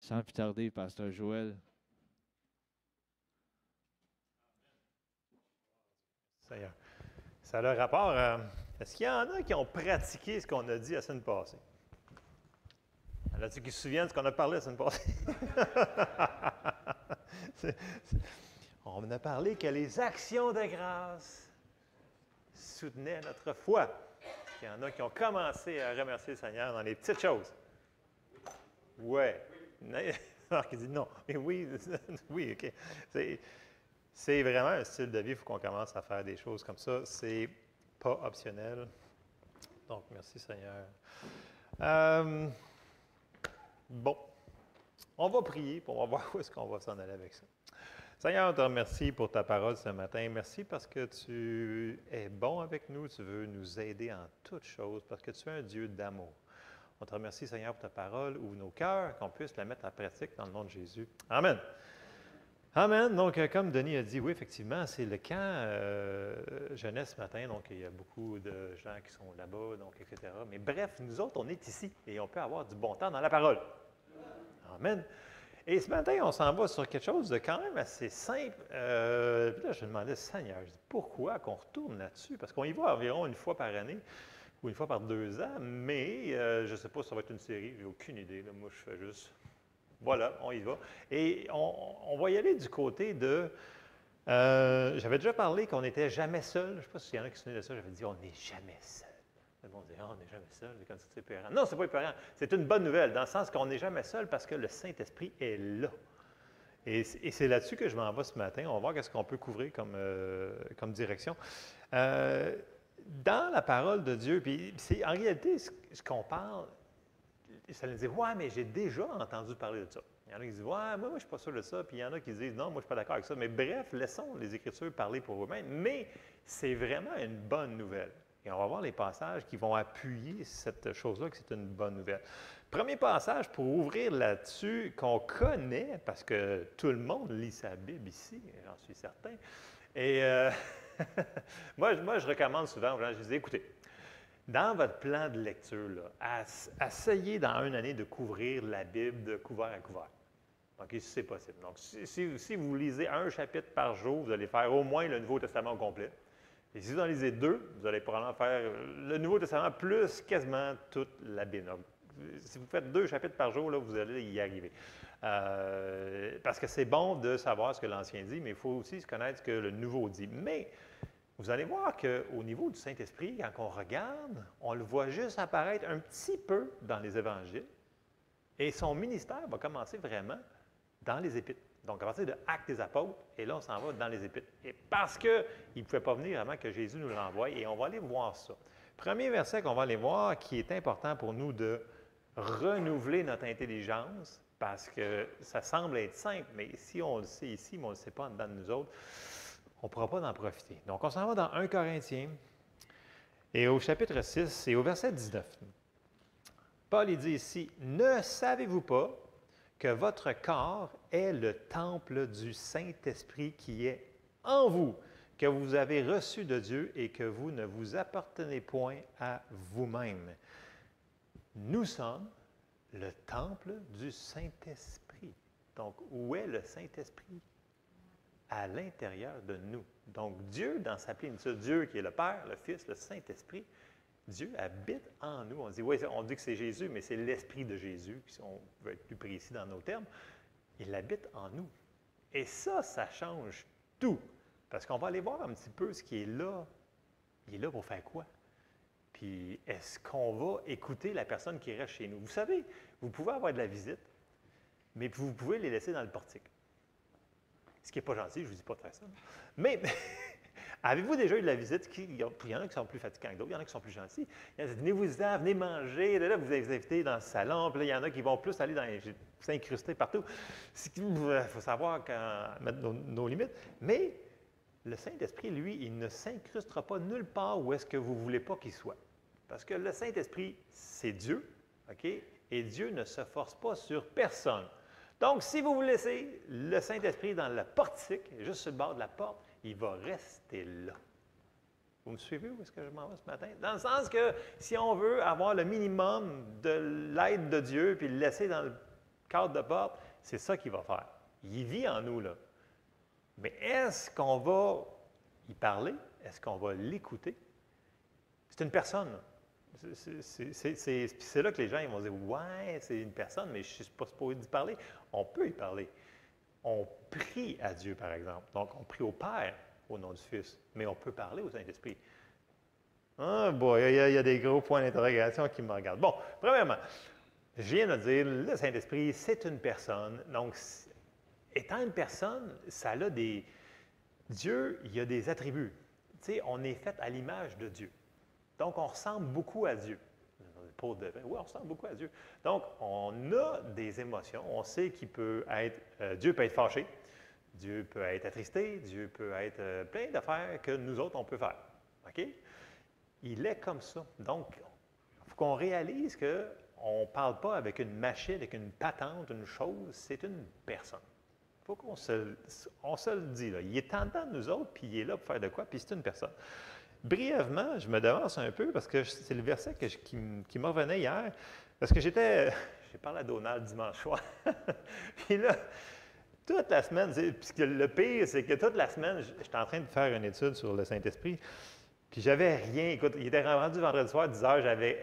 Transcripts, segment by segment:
Sans plus tarder, Pasteur Joël. Ça a le rapport. Est-ce qu'il y en a qui ont pratiqué ce qu'on a dit la semaine passée? Y en a-t-il qui se souviennent de ce qu'on a parlé la semaine passée? On a parlé que les actions de grâce soutenaient notre foi. Il y en a qui ont commencé à remercier le Seigneur dans les petites choses. Ouais. Alors qu'il dit non. Mais oui, oui, OK. C'est vraiment un style de vie. Il faut qu'on commence à faire des choses comme ça. C'est pas optionnel. Donc, merci Seigneur. Bon, on va prier, puis on va voir où est-ce qu'on va s'en aller avec ça. Seigneur, on te remercie pour ta parole ce matin. Merci parce que tu es bon avec nous, tu veux nous aider en toutes choses, parce que tu es un Dieu d'amour. On te remercie, Seigneur, pour ta parole, ouvre nos cœurs, qu'on puisse la mettre en pratique dans le nom de Jésus. Amen. Amen. Donc, comme Denis a dit, oui, effectivement, c'est le camp jeunesse ce matin. Donc, il y a beaucoup de gens qui sont là-bas, donc, etc. Mais bref, nous autres, on est ici et on peut avoir du bon temps dans la parole. Amen. Et ce matin, on s'en va sur quelque chose de quand même assez simple. Puis là, je me demandais, Seigneur, je dis, pourquoi qu'on retourne là-dessus? Parce qu'on y va environ une fois par année ou une fois par 2 ans, mais je ne sais pas si ça va être une série, j'ai aucune idée. Là. Moi, je fais juste... Voilà, on y va. Et on va y aller du côté de... j'avais déjà parlé qu'on n'était jamais seul. Je ne sais pas s'il y en a qui se souviennent de ça. J'avais dit, on n'est jamais seul. Le monde dit, on n'est jamais seul. C'est comme ça, c'est épeurant. Non, ce n'est pas épeurant. C'est une bonne nouvelle, dans le sens qu'on n'est jamais seul parce que le Saint-Esprit est là. Et c'est là-dessus que je m'en vais ce matin. On va voir qu'est-ce qu'on peut couvrir comme direction. Dans la parole de Dieu, puis c'est en réalité, ce qu'on parle, ça nous dit, ouais, mais j'ai déjà entendu parler de ça. Il y en a qui disent, ouais, moi, je ne suis pas sûr de ça. Puis il y en a qui disent, non, moi, je ne suis pas d'accord avec ça. Mais bref, laissons les Écritures parler pour eux-mêmes. Mais c'est vraiment une bonne nouvelle. Et on va voir les passages qui vont appuyer cette chose-là, que c'est une bonne nouvelle. Premier passage pour ouvrir là-dessus, qu'on connaît, parce que tout le monde lit sa Bible ici, j'en suis certain. Et moi, je recommande souvent aux gens, je dis, écoutez, dans votre plan de lecture, là, essayez dans une année de couvrir la Bible de couvert à couvert. Donc, si c'est possible. Donc, si vous lisez un chapitre par jour, vous allez faire au moins le Nouveau Testament au complet. Et si vous en lisez 2, vous allez probablement faire le Nouveau Testament plus quasiment toute la Bible. Donc, si vous faites 2 chapitres par jour, là, vous allez y arriver. Parce que c'est bon de savoir ce que l'Ancien dit, mais il faut aussi connaître ce que le Nouveau dit. Mais vous allez voir qu'au niveau du Saint-Esprit, quand on regarde, on le voit juste apparaître un petit peu dans les Évangiles. Et son ministère va commencer vraiment dans les Épîtres. Donc, à partir de Actes des Apôtres, et là, on s'en va dans les Épîtres. Et parce qu'il ne pouvait pas venir avant que Jésus nous l'envoie, et on va aller voir ça. Premier verset qu'on va aller voir, qui est important pour nous de renouveler notre intelligence, parce que ça semble être simple, mais si on le sait ici, mais on ne le sait pas en dedans de nous autres, on ne pourra pas en profiter. Donc, on s'en va dans 1 Corinthiens, et au chapitre 6, et au verset 19. Paul, il dit ici, « Ne savez-vous pas que votre corps est le temple du Saint-Esprit qui est en vous, que vous avez reçu de Dieu et que vous ne vous appartenez point à vous-même. Nous sommes le temple du Saint-Esprit. » Donc, où est le Saint-Esprit? À l'intérieur de nous. Donc, Dieu, dans sa plénitude, Dieu qui est le Père, le Fils, le Saint-Esprit, Dieu habite en nous. On dit, oui, on dit que c'est Jésus, mais c'est l'Esprit de Jésus, si on veut être plus précis dans nos termes. Il habite en nous. Et ça change tout. Parce qu'on va aller voir un petit peu ce qui est là. Il est là pour faire quoi? Puis, est-ce qu'on va écouter la personne qui reste chez nous? Vous savez, vous pouvez avoir de la visite, mais vous pouvez les laisser dans le portique. Ce qui n'est pas gentil, je ne vous dis pas de faire ça. Mais avez-vous déjà eu de la visite? Il y en a qui sont plus fatigants que d'autres, il y en a qui sont plus gentils. Il y en a qui disent, venez-vous-en, venez manger. Là, vous invitez dans le salon. Puis là, il y en a qui vont plus aller s'incruster partout. Il faut savoir mettre nos limites. Mais le Saint-Esprit, lui, il ne s'incrustera pas nulle part où est-ce que vous ne voulez pas qu'il soit. Parce que le Saint-Esprit, c'est Dieu, OK? Et Dieu ne se force pas sur personne. Donc, si vous vous laissez le Saint-Esprit dans le portique, juste sur le bord de la porte, il va rester là. Vous me suivez où est-ce que je m'en vais ce matin? Dans le sens que si on veut avoir le minimum de l'aide de Dieu, puis le laisser dans le cadre de porte, c'est ça qu'il va faire. Il vit en nous, là. Mais est-ce qu'on va y parler? Est-ce qu'on va l'écouter? C'est une personne. C'est là que les gens ils vont dire « Ouais, c'est une personne, mais je ne suis pas supposé d'y parler. » On peut y parler. On prie à Dieu, par exemple. Donc, on prie au Père au nom du Fils, mais on peut parler au Saint-Esprit. Ah, boy, il y a des gros points d'interrogation qui me regardent. Bon, premièrement, je viens de dire, le Saint-Esprit, c'est une personne. Donc, étant une personne, ça a des... Dieu, il y a des attributs. Tu sais, on est fait à l'image de Dieu. Donc, on ressemble beaucoup à Dieu. Pour de vrai, oui, on ressemble beaucoup à Dieu. Donc, on a des émotions. On sait qu'il peut être... Dieu peut être fâché. Dieu peut être attristé. Dieu peut être plein d'affaires que nous autres, on peut faire. OK? Il est comme ça. Donc, il faut qu'on réalise qu'on ne parle pas avec une machine, avec une patente, une chose. C'est une personne. Il faut qu'on se le dise. Là. Il est en dedans de nous autres, puis il est là pour faire de quoi, puis c'est une personne. Brièvement, je me devance un peu parce que c'est le verset qui me revenait hier. Parce que j'ai parlé à Donald dimanche soir. Puis là, toute la semaine, puis le pire, c'est que toute la semaine, j'étais en train de faire une étude sur le Saint-Esprit. Puis j'avais rien. Écoute, il était rendu vendredi soir, 10 heures, j'avais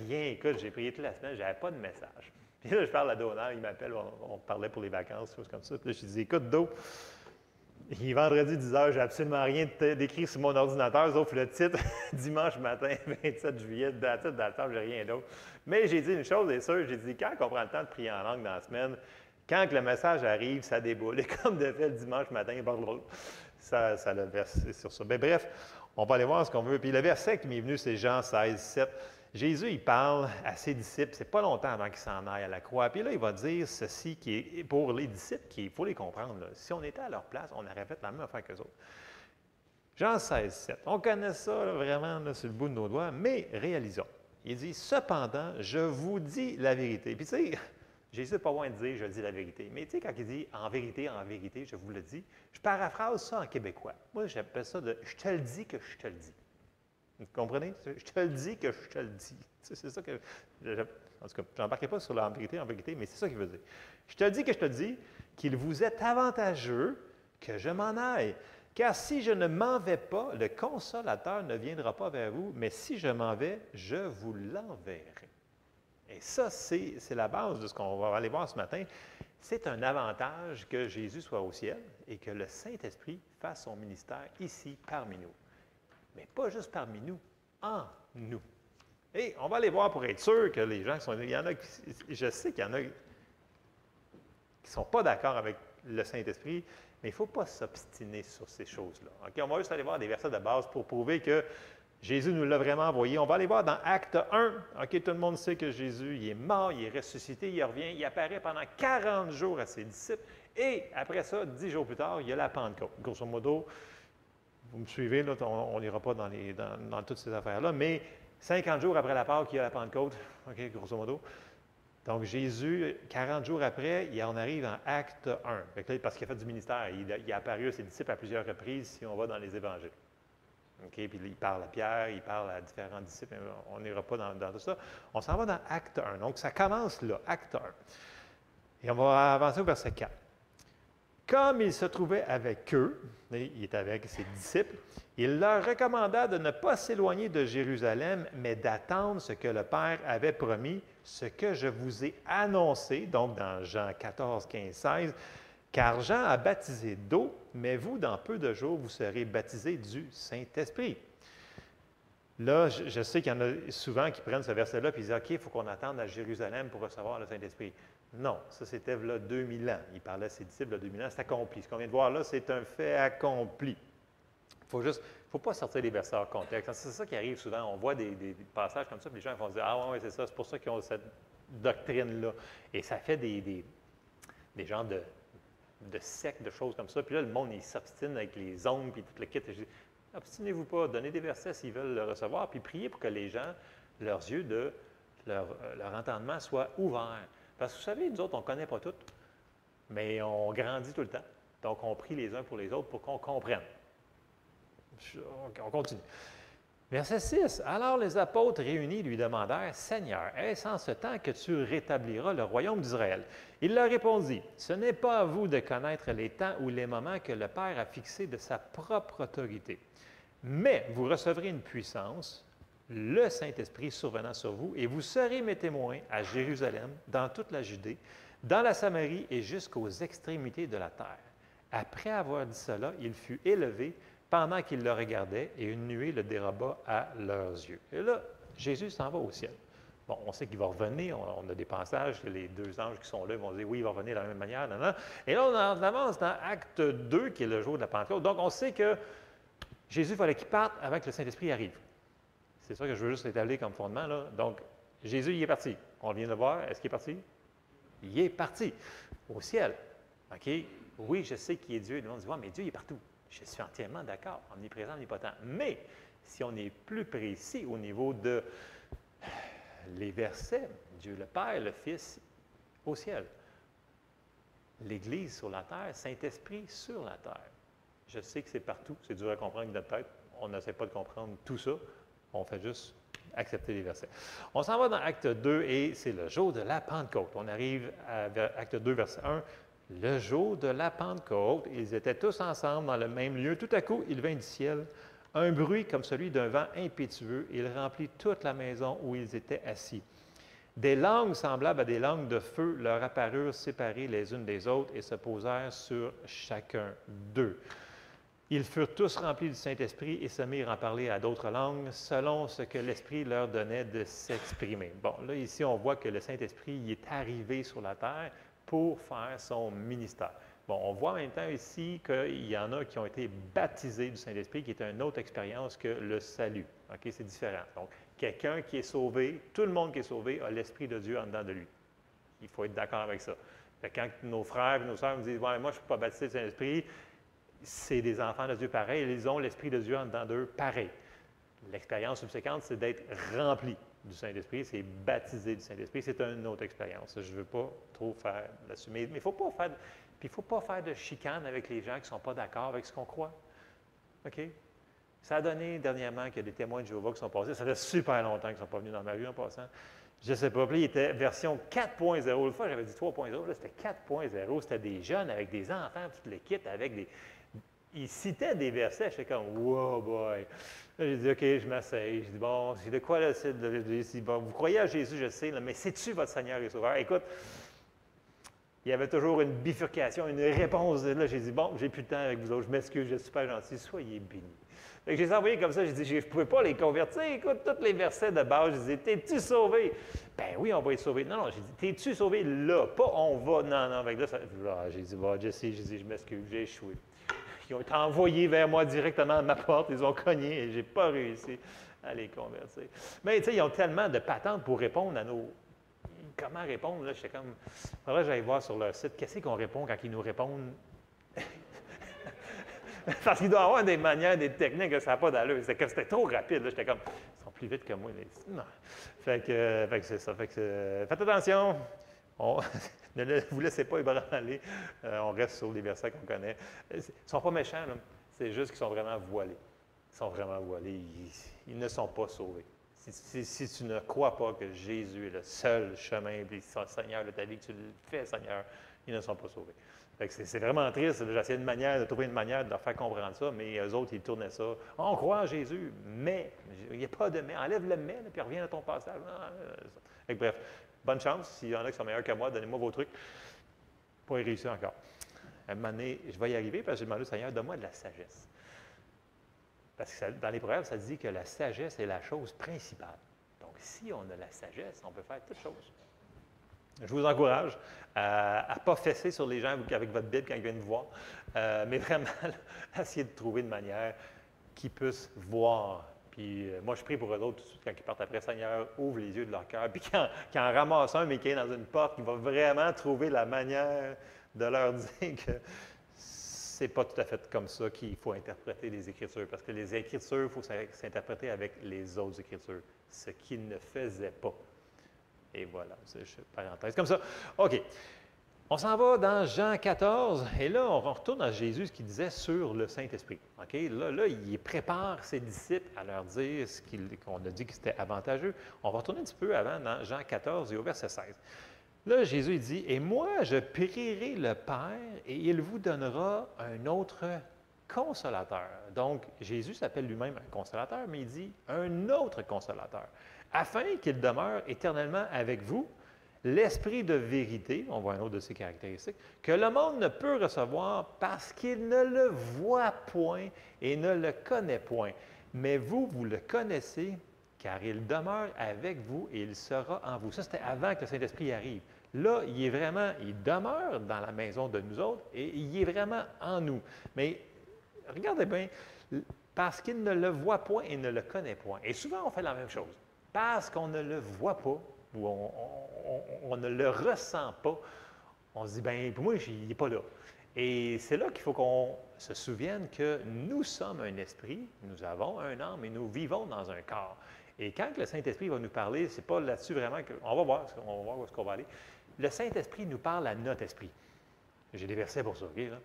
rien. Écoute, j'ai prié toute la semaine, j'avais pas de message. Puis là, je parle à Donald, il m'appelle, on parlait pour les vacances, choses comme ça. Puis là, je lui dis, écoute, Do, il est vendredi 10 heures, j'ai absolument rien d'écrit sur mon ordinateur, sauf le titre, dimanche matin, 27 juillet, dans le temps, j'ai rien d'autre. Mais j'ai dit une chose, c'est sûr, j'ai dit, quand on prend le temps de prier en langue dans la semaine, quand le message arrive, ça déboule. Et comme de fait, le dimanche matin, ça le verse sur ça. Mais bref, on va aller voir ce qu'on veut. Puis le verset qui m'est venu, c'est Jean 16, 7. Jésus, il parle à ses disciples, c'est pas longtemps avant qu'ils s'en aillent à la croix. Puis là, il va dire ceci qui est pour les disciples, il faut les comprendre. Là. Si on était à leur place, on aurait fait la même affaire qu'eux autres. Jean 16, 7. On connaît ça là, vraiment là, sur le bout de nos doigts, mais réalisons. Il dit, cependant, je vous dis la vérité. Puis tu sais, Jésus n'est pas loin de dire, je dis la vérité. Mais tu sais, quand il dit, en vérité, je vous le dis, je paraphrase ça en québécois. Moi, j'appelle ça de, je te le dis que je te le dis. Vous comprenez? Je te le dis que je te le dis. C'est ça que... En tout cas, je n'embarquerai pas sur la en vérité, mais c'est ça qu'il veut dire. Je te dis que je te dis qu'il vous est avantageux que je m'en aille. Car si je ne m'en vais pas, le Consolateur ne viendra pas vers vous, mais si je m'en vais, je vous l'enverrai. Et ça, c'est la base de ce qu'on va aller voir ce matin. C'est un avantage que Jésus soit au ciel et que le Saint-Esprit fasse son ministère ici parmi nous. Mais pas juste parmi nous, en nous. Et on va aller voir pour être sûr que les gens qui sont... Il y en a je sais qu'il y en a qui ne sont pas d'accord avec le Saint-Esprit, mais il ne faut pas s'obstiner sur ces choses-là. Okay? On va juste aller voir des versets de base pour prouver que Jésus nous l'a vraiment envoyé. On va aller voir dans Acte 1. Okay, tout le monde sait que Jésus il est mort, il est ressuscité, il revient, il apparaît pendant 40 jours à ses disciples. Et après ça, 10 jours plus tard, il y a la Pentecôte. Grosso modo, vous me suivez, là, on n'ira pas dans toutes ces affaires-là, mais 50 jours après la Pâque, il y a la Pentecôte, OK, grosso modo. Donc, Jésus, 40 jours après, on arrive en Acte 1, parce qu'il a fait du ministère. Il a apparu à ses disciples à plusieurs reprises si on va dans les Évangiles. OK, puis il parle à Pierre, il parle à différents disciples, on n'ira pas dans tout ça. On s'en va dans Acte 1. Donc, ça commence là, Acte 1. Et on va avancer au verset 4. Comme il se trouvait avec eux, il était avec ses disciples, il leur recommanda de ne pas s'éloigner de Jérusalem, mais d'attendre ce que le Père avait promis, ce que je vous ai annoncé, donc dans Jean 14, 15, 16, car Jean a baptisé d'eau, mais vous, dans peu de jours, vous serez baptisés du Saint-Esprit. Là, je sais qu'il y en a souvent qui prennent ce verset-là et ils disent, OK, il faut qu'on attende à Jérusalem pour recevoir le Saint-Esprit. Non, ça c'était là 2000 ans. Il parlait à ses disciples là 2000 ans, c'est accompli. Ce qu'on vient de voir là, c'est un fait accompli. Il ne faut pas sortir les versets hors contexte. C'est ça qui arrive souvent. On voit des passages comme ça, puis les gens vont se dire, ah oui, c'est ça, c'est pour ça qu'ils ont cette doctrine-là. Et ça fait des genres de sectes, de choses comme ça. Puis là, le monde, il s'obstine avec les ongles, puis tout le kit. Je dis, obstinez-vous pas, donnez des versets s'ils veulent le recevoir, puis priez pour que les gens, leurs yeux, leur entendement soit ouvert. Parce que vous savez, nous autres, on ne connaît pas tout, mais on grandit tout le temps. Donc, on prie les uns pour les autres pour qu'on comprenne. On continue. Verset 6. Alors les apôtres réunis lui demandèrent, Seigneur, est-ce en ce temps que tu rétabliras le royaume d'Israël? Il leur répondit, ce n'est pas à vous de connaître les temps ou les moments que le Père a fixés de sa propre autorité. Mais vous recevrez une puissance, le Saint-Esprit survenant sur vous, et vous serez mes témoins à Jérusalem, dans toute la Judée, dans la Samarie et jusqu'aux extrémités de la terre. Après avoir dit cela, il fut élevé pendant qu'il le regardait, et une nuée le déroba à leurs yeux. Et là, Jésus s'en va au ciel. Bon, on sait qu'il va revenir, on a des passages, les deux anges qui sont là vont dire, oui, il va revenir de la même manière. Nan, nan. Et là, on avance dans Acte 2, qui est le jour de la Pentecôte. Donc, on sait que Jésus, il fallait qu'il parte avant que le Saint-Esprit arrive. C'est ça que je veux juste établir comme fondement, là. Donc, Jésus, il est parti. On vient de le voir. Est-ce qu'il est parti? Il est parti au ciel. OK? Oui, je sais qu'il est Dieu. Le monde dit, mais Dieu, il est partout. Je suis entièrement d'accord, omniprésent, omnipotent. Mais si on est plus précis au niveau de les versets, Dieu le Père, le Fils, au ciel. L'Église sur la terre, Saint-Esprit sur la terre. Je sais que c'est partout, c'est dur à comprendre avec notre tête. On n'essaie pas de comprendre tout ça. On fait juste accepter les versets. On s'en va dans Acte 2 et c'est le jour de la Pentecôte. On arrive à Acte 2, verset 1. Le jour de la Pentecôte, ils étaient tous ensemble dans le même lieu. Tout à coup, il vint du ciel un bruit comme celui d'un vent impétueux. Il remplit toute la maison où ils étaient assis. Des langues semblables à des langues de feu leur apparurent séparées les unes des autres et se posèrent sur chacun d'eux. Ils furent tous remplis du Saint-Esprit et se mirent à parler à d'autres langues selon ce que l'Esprit leur donnait de s'exprimer. Bon, là, ici, on voit que le Saint-Esprit il est arrivé sur la terre pour faire son ministère. Bon, on voit en même temps ici qu'il y en a qui ont été baptisés du Saint-Esprit, qui est une autre expérience que le salut. OK, c'est différent. Donc, quelqu'un qui est sauvé, tout le monde qui est sauvé a l'Esprit de Dieu en dedans de lui. Il faut être d'accord avec ça. Fait que quand nos frères et nos sœurs me disent « Ouais, moi, je ne suis pas baptisé du Saint-Esprit », c'est des enfants de Dieu pareils, ils ont l'Esprit de Dieu en dedans d'eux pareil. L'expérience subséquente, c'est d'être rempli du Saint-Esprit, c'est baptisé du Saint-Esprit, c'est une autre expérience. Je ne veux pas trop faire l'assumer, mais il ne faut pas faire de chicane avec les gens qui ne sont pas d'accord avec ce qu'on croit. OK? Ça a donné dernièrement qu'il y a des témoins de Jéhovah qui sont passés. Ça fait super longtemps qu'ils ne sont pas venus dans ma rue en passant. Je ne sais pas. Puis il était version 4.0. L'autre fois, j'avais dit 3.0. Là, c'était 4.0. C'était des jeunes avec des enfants, toute l'équipe, avec des... Ils citaient des versets. J'étais comme, wow, boy. Là, j'ai dit, OK, je m'asseye. Je dis, bon, c'est de quoi là? Bon, vous croyez à Jésus, je sais, là, mais c'est-tu votre Seigneur et Sauveur? Écoute, il y avait toujours une bifurcation, une réponse. Là, j'ai dit, bon, j'ai plus de temps avec vous autres. Je m'excuse, je suis super gentil. Soyez bénis. Fait que je les ai envoyés comme ça. J'ai dit, je ne pouvais pas les convertir. Écoute, tous les versets de base, je disais, t'es-tu sauvé? Ben oui, on va être sauvé. Non, j'ai dit, t'es-tu sauvé là? Pas on va. Non, non. Avec là, j'ai dit, bon, Jesse, j'ai dit, je m'excuse, j'ai échoué. Ils ont été envoyés vers moi directement à ma porte. Ils ont cogné et je n'ai pas réussi à les convertir. Mais tu sais, ils ont tellement de patentes pour répondre à nos. Comment répondre? Là, j'étais comme. Faudrait que j'aille voir sur leur site. Qu'est-ce qu'on répond quand ils nous répondent? Parce qu'il doit y avoir des manières, des techniques que ça n'a pas d'allure. C'était trop rapide. J'étais comme, ils sont plus vite que moi. Non. Fait que c'est ça. Fait que, faites attention. Ne vous laissez pas ébranler. On reste sur les versets qu'on connaît. Ils ne sont pas méchants, là. C'est juste qu'ils sont vraiment voilés. Ils sont vraiment voilés. Ils ne sont pas sauvés. Si tu ne crois pas que Jésus est le seul chemin, et le Seigneur de ta vie, que tu le fais, Seigneur, ils ne sont pas sauvés. C'est vraiment triste. J'essayais de trouver une manière de leur faire comprendre ça, mais eux autres, ils tournaient ça. On croit en Jésus, mais il n'y a pas de mais. Enlève le mais, puis reviens à ton passage. Bref, bonne chance. S'il y en a qui sont meilleurs que moi, donnez-moi vos trucs pour y réussir encore. À un moment donné, je vais y arriver parce que j'ai demandé au Seigneur, donne-moi de la sagesse. Parce que dans les Proverbes, ça dit que la sagesse est la chose principale. Donc, si on a la sagesse, on peut faire toutes choses. Je vous encourage à ne pas fesser sur les gens avec votre Bible quand ils viennent vous voir, mais vraiment essayer de trouver une manière qu'ils puissent voir. Puis moi, je prie pour eux autres tout de suite quand ils partent après. Seigneur, ouvre les yeux de leur cœur. Puis quand on ramasse un, mais qui est dans une porte, il va vraiment trouver la manière de leur dire que c'est pas tout à fait comme ça qu'il faut interpréter les Écritures. Parce que les Écritures, il faut s'interpréter avec les autres Écritures, ce qu'ils ne faisaient pas. Et voilà, c'est une parenthèse comme ça. OK. On s'en va dans Jean 14, et là, on retourne à Jésus, ce qu'il disait sur le Saint-Esprit. OK? Là, il prépare ses disciples à leur dire ce qu'on a dit que c'était avantageux. On va retourner un petit peu avant dans Jean 14 et au verset 16. Là, Jésus il dit, « Et moi, je prierai le Père, et il vous donnera un autre consolateur. » Donc, Jésus s'appelle lui-même un consolateur, mais il dit « un autre consolateur, afin qu'il demeure éternellement avec vous, l'esprit de vérité, on voit un autre de ses caractéristiques, que le monde ne peut recevoir parce qu'il ne le voit point et ne le connaît point. Mais vous, vous le connaissez, car il demeure avec vous et il sera en vous. » Ça, c'était avant que le Saint-Esprit arrive. Là, il demeure dans la maison de nous autres et il est vraiment en nous. Mais regardez bien, parce qu'il ne le voit point et ne le connaît point. Et souvent, on fait la même chose. Parce qu'on ne le voit pas, ou on ne le ressent pas, on se dit, bien, pour moi, il n'est pas là. Et c'est là qu'il faut qu'on se souvienne que nous sommes un esprit, nous avons un âme et nous vivons dans un corps. Et quand le Saint-Esprit va nous parler, ce n'est pas là-dessus vraiment on va voir où est-ce qu'on va aller. Le Saint-Esprit nous parle à notre esprit. J'ai des versets pour ça, OK? Là?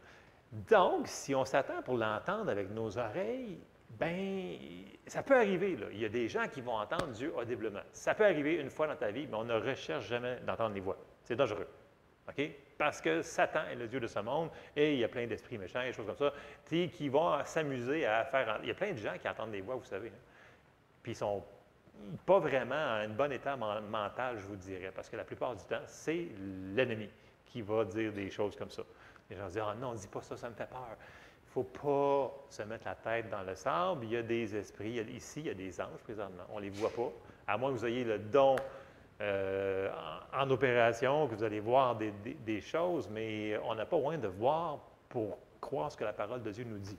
Donc, si on s'attend pour l'entendre avec nos oreilles, bien, ça peut arriver. Là. Il y a des gens qui vont entendre Dieu audiblement. Ça peut arriver une fois dans ta vie, mais on ne recherche jamais d'entendre les voix. C'est dangereux. OK? Parce que Satan est le Dieu de ce monde et il y a plein d'esprits méchants et des choses comme ça qui vont s'amuser à faire. Il y a plein de gens qui entendent des voix, vous savez. Hein? Puis ils ne sont pas vraiment à un bon état mental, je vous dirais, parce que la plupart du temps, c'est l'ennemi qui va dire des choses comme ça. Les gens disent « Ah non, dis pas ça, ça me fait peur. » Il ne faut pas se mettre la tête dans le sable. Il y a des esprits. Ici, il y a des anges présentement. On ne les voit pas. À moins que vous ayez le don en opération, que vous allez voir des choses, mais on n'a pas loin de voir pour croire ce que la parole de Dieu nous dit.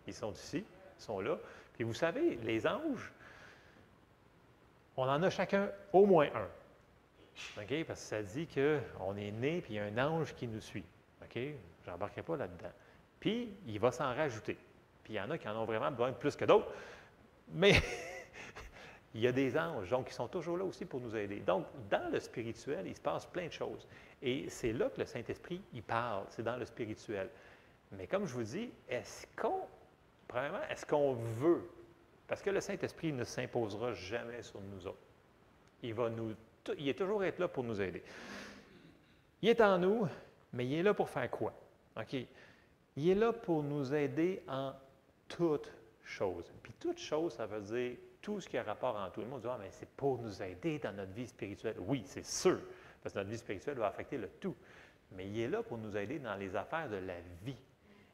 Ils sont ici, ils sont là. Puis vous savez, les anges, on en a chacun au moins un. OK? Parce que ça dit qu'on est né, puis il y a un ange qui nous suit. OK? Je n'embarquerai pas là-dedans. Puis, il va s'en rajouter. Puis, il y en a qui en ont vraiment besoin plus que d'autres. Mais il y a des anges, donc, qui sont toujours là aussi pour nous aider. Donc, dans le spirituel, il se passe plein de choses. Et c'est là que le Saint-Esprit, il parle. C'est dans le spirituel. Mais comme je vous dis, premièrement, est-ce qu'on veut? Parce que le Saint-Esprit ne s'imposera jamais sur nous autres. Il est toujours être là pour nous aider. Il est en nous, mais il est là pour faire quoi? OK? Il est là pour nous aider en toutes choses. Puis toutes choses, ça veut dire tout ce qui a rapport en tout. Le monde dit « Ah, mais c'est pour nous aider dans notre vie spirituelle. » Oui, c'est sûr, parce que notre vie spirituelle va affecter le tout. Mais il est là pour nous aider dans les affaires de la vie.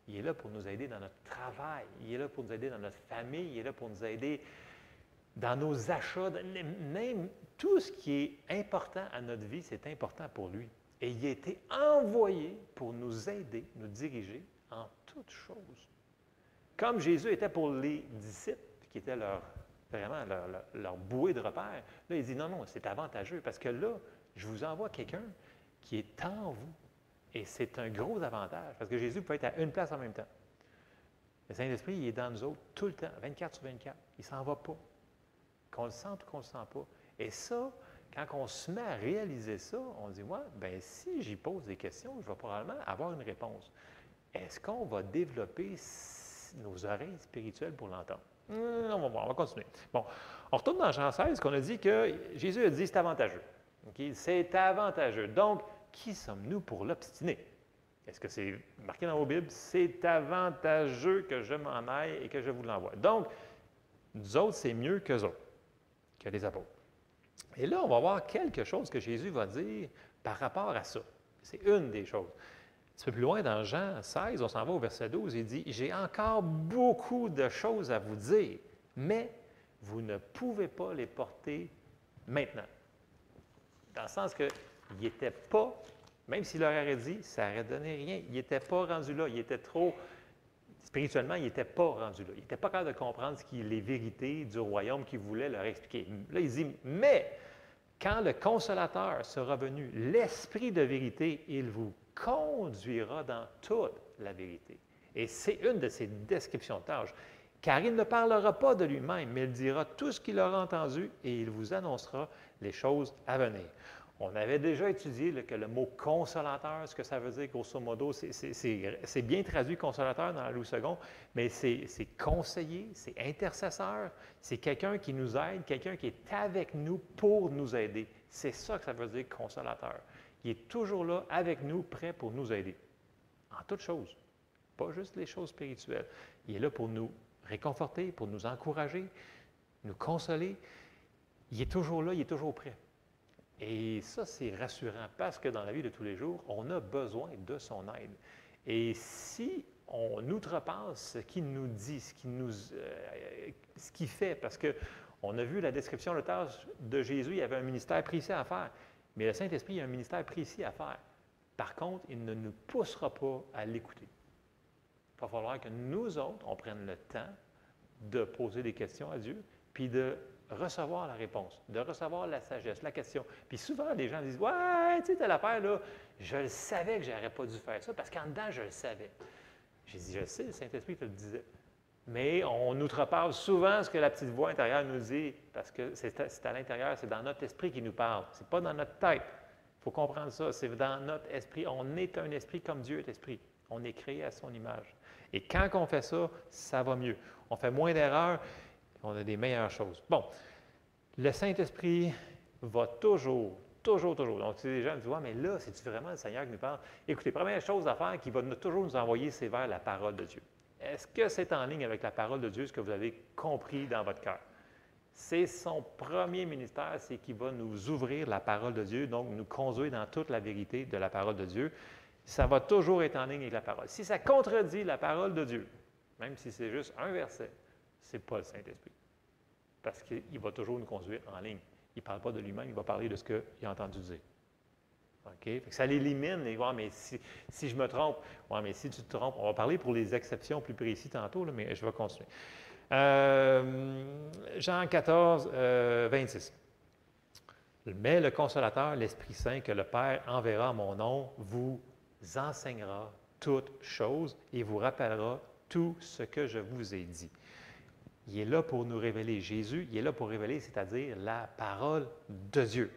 Il est là pour nous aider dans notre travail. Il est là pour nous aider dans notre famille. Il est là pour nous aider dans nos achats. Même tout ce qui est important à notre vie, c'est important pour lui. Et il a été envoyé pour nous aider, nous diriger en toutes choses. Comme Jésus était pour les disciples, qui étaient vraiment leur bouée de repère, là, il dit non, non, c'est avantageux parce que là, je vous envoie quelqu'un qui est en vous. Et c'est un gros avantage parce que Jésus peut être à une place en même temps. Le Saint-Esprit, il est dans nous autres tout le temps, 24 sur 24. Il ne s'en va pas. Qu'on le sente ou qu'on ne le sent pas. Et ça, quand on se met à réaliser ça, on dit, ouais, bien, si j'y pose des questions, je vais probablement avoir une réponse. Est-ce qu'on va développer nos oreilles spirituelles pour l'entendre? On va voir, on va continuer. Bon, on retourne dans Jean 16, qu'on a dit que Jésus a dit c'est avantageux. Okay? C'est avantageux. Donc, qui sommes-nous pour l'obstiner? Est-ce que c'est marqué dans vos Bibles? C'est avantageux que je m'en aille et que je vous l'envoie. Donc, nous autres, c'est mieux qu'eux autres, que les apôtres. Et là, on va voir quelque chose que Jésus va dire par rapport à ça. C'est une des choses. Un petit peu plus loin, dans Jean 16, on s'en va au verset 12, il dit « J'ai encore beaucoup de choses à vous dire, mais vous ne pouvez pas les porter maintenant. » Dans le sens qu'il n'était pas, même s'il leur aurait dit, ça n'aurait donné rien. Il n'était pas rendu là. Il était trop, spirituellement, il n'était pas rendu là. Il n'était pas capable de comprendre les vérités du royaume qu'il voulait leur expliquer. Là, il dit, mais quand le consolateur sera venu, l'Esprit de vérité, il vous conduira dans toute la vérité. Et c'est une de ses descriptions de tâches. Car il ne parlera pas de lui-même, mais il dira tout ce qu'il aura entendu et il vous annoncera les choses à venir. On avait déjà étudié là, que le mot consolateur, ce que ça veut dire, grosso modo, c'est bien traduit consolateur dans la Louis II, mais c'est conseiller, c'est intercesseur, c'est quelqu'un qui nous aide, quelqu'un qui est avec nous pour nous aider. C'est ça que ça veut dire consolateur. Il est toujours là avec nous, prêt pour nous aider. En toutes choses, pas juste les choses spirituelles. Il est là pour nous réconforter, pour nous encourager, nous consoler. Il est toujours là, il est toujours prêt. Et ça, c'est rassurant parce que dans la vie de tous les jours, on a besoin de son aide. Et si on outrepasse ce qu'il nous dit, ce qu'il fait, parce qu'on a vu la description de tâche de Jésus, il y avait un ministère précis à faire, mais le Saint-Esprit a un ministère précis à faire. Par contre, il ne nous poussera pas à l'écouter. Il va falloir que nous autres, on prenne le temps de poser des questions à Dieu, puis de recevoir la réponse, de recevoir la sagesse, la question. Puis souvent, les gens disent « Ouais, tu sais, telle affaire, là, je le savais que je n'aurais pas dû faire ça, parce qu'en dedans, je le savais. » J'ai dit « Je sais, le Saint-Esprit te le disait. » Mais on outrepasse souvent ce que la petite voix intérieure nous dit, parce que c'est à l'intérieur, c'est dans notre esprit qui nous parle. Ce n'est pas dans notre tête. Il faut comprendre ça, c'est dans notre esprit. On est un esprit comme Dieu est esprit. On est créé à son image. Et quand on fait ça, ça va mieux. On fait moins d'erreurs, on a des meilleures choses. Bon, le Saint-Esprit va toujours. Donc, si les gens me disent, ouais, mais là, c'est-tu vraiment le Seigneur qui nous parle? Écoutez, première chose à faire, qui va toujours nous envoyer, c'est vers la parole de Dieu. Est-ce que c'est en ligne avec la parole de Dieu, ce que vous avez compris dans votre cœur? C'est son premier ministère, c'est qu'il va nous ouvrir la parole de Dieu, donc nous conduire dans toute la vérité de la parole de Dieu. Ça va toujours être en ligne avec la parole. Si ça contredit la parole de Dieu, même si c'est juste un verset, ce n'est pas le Saint-Esprit. Parce qu'il va toujours nous conduire en ligne. Il ne parle pas de lui-même, il va parler de ce qu'il a entendu dire. OK? Fait que ça l'élimine. Et, ouais, mais si je me trompe, ouais, mais si tu te trompes, on va parler pour les exceptions plus précises tantôt, là, mais je vais continuer. Jean 14, 26. Mais le Consolateur, l'Esprit Saint, que le Père enverra en mon nom, vous enseignera toutes choses et vous rappellera tout ce que je vous ai dit. Il est là pour nous révéler Jésus, il est là pour révéler, c'est-à-dire la parole de Dieu.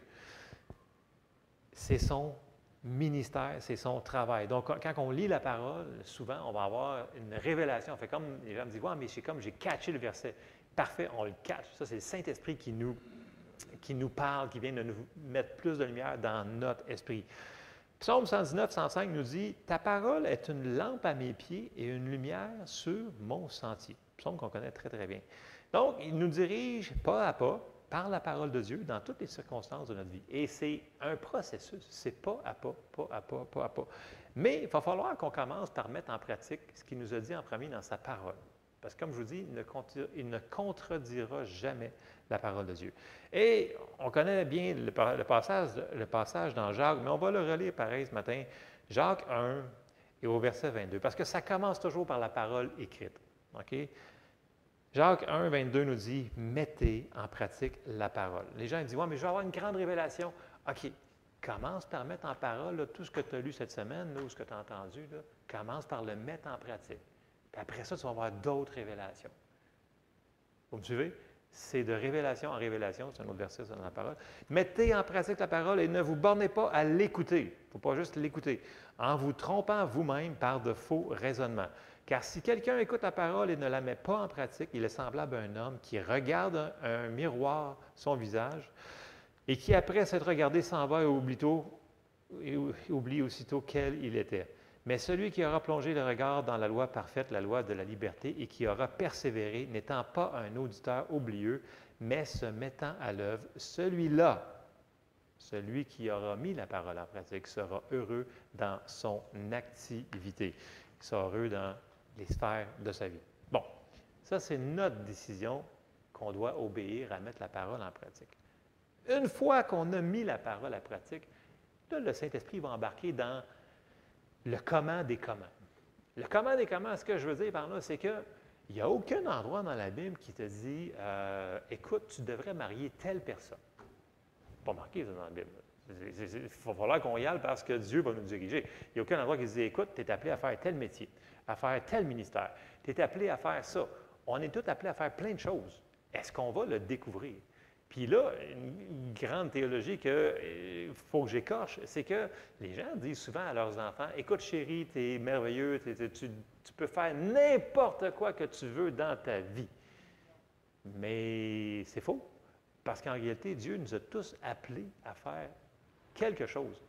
C'est son ministère, c'est son travail. Donc, quand on lit la parole, souvent, on va avoir une révélation. Fait comme les gens me disent, ouais, mais c'est comme j'ai catché le verset. Parfait, on le catch. Ça, c'est le Saint-Esprit qui nous parle, qui vient de nous mettre plus de lumière dans notre esprit. Psaume 119, 105 nous dit, ta parole est une lampe à mes pieds et une lumière sur mon sentier. Psaume qu'on connaît très, très bien. Donc, il nous dirige pas à pas par la parole de Dieu dans toutes les circonstances de notre vie. Et c'est un processus, c'est pas à pas, pas à pas, pas à pas. Mais il va falloir qu'on commence par mettre en pratique ce qu'il nous a dit en premier dans sa parole. Parce que comme je vous dis, il ne contredira jamais la parole de Dieu. Et on connaît bien le passage dans Jacques, mais on va le relire pareil ce matin. Jacques 1 et au verset 22, parce que ça commence toujours par la parole écrite. OK? Jacques 1, 22 nous dit « Mettez en pratique la parole ». Les gens disent « Ouais, mais je vais avoir une grande révélation. » OK, commence par mettre en parole là, tout ce que tu as lu cette semaine, là, ou ce que tu as entendu. Là, commence par le mettre en pratique. Puis après ça, tu vas avoir d'autres révélations. Vous me suivez? C'est de révélation en révélation, c'est un autre verset dans la parole. Mettez en pratique la parole et ne vous bornez pas à l'écouter. Il ne faut pas juste l'écouter. En vous trompant vous-même par de faux raisonnements. Car si quelqu'un écoute la parole et ne la met pas en pratique, il est semblable à un homme qui regarde un miroir son visage et qui, après s'être regardé, s'en va et oublie aussitôt quel il était. Mais celui qui aura plongé le regard dans la loi parfaite, la loi de la liberté, et qui aura persévéré, n'étant pas un auditeur oublieux, mais se mettant à l'œuvre, celui-là, celui qui aura mis la parole en pratique, sera heureux dans son activité. Il sera heureux dans les sphères de sa vie. Bon, ça, c'est notre décision qu'on doit obéir à mettre la parole en pratique. Une fois qu'on a mis la parole en pratique, là, le Saint-Esprit va embarquer dans le comment des comment. Le comment des comment, ce que je veux dire par là, c'est qu'il n'y a aucun endroit dans la Bible qui te dit écoute, tu devrais marier telle personne. Pas marqué ça dans la Bible. Il va falloir qu'on y aille parce que Dieu va nous diriger. Il n'y a aucun endroit qui se dit écoute, tu es appelé à faire tel métier, à faire tel ministère, tu es appelé à faire ça. On est tous appelés à faire plein de choses. Est-ce qu'on va le découvrir? Puis là, une grande théologie qu'il faut que j'écorche, c'est que les gens disent souvent à leurs enfants, « Écoute, chérie, tu es merveilleux, tu peux faire n'importe quoi que tu veux dans ta vie. » Mais c'est faux, parce qu'en réalité, Dieu nous a tous appelés à faire quelque chose.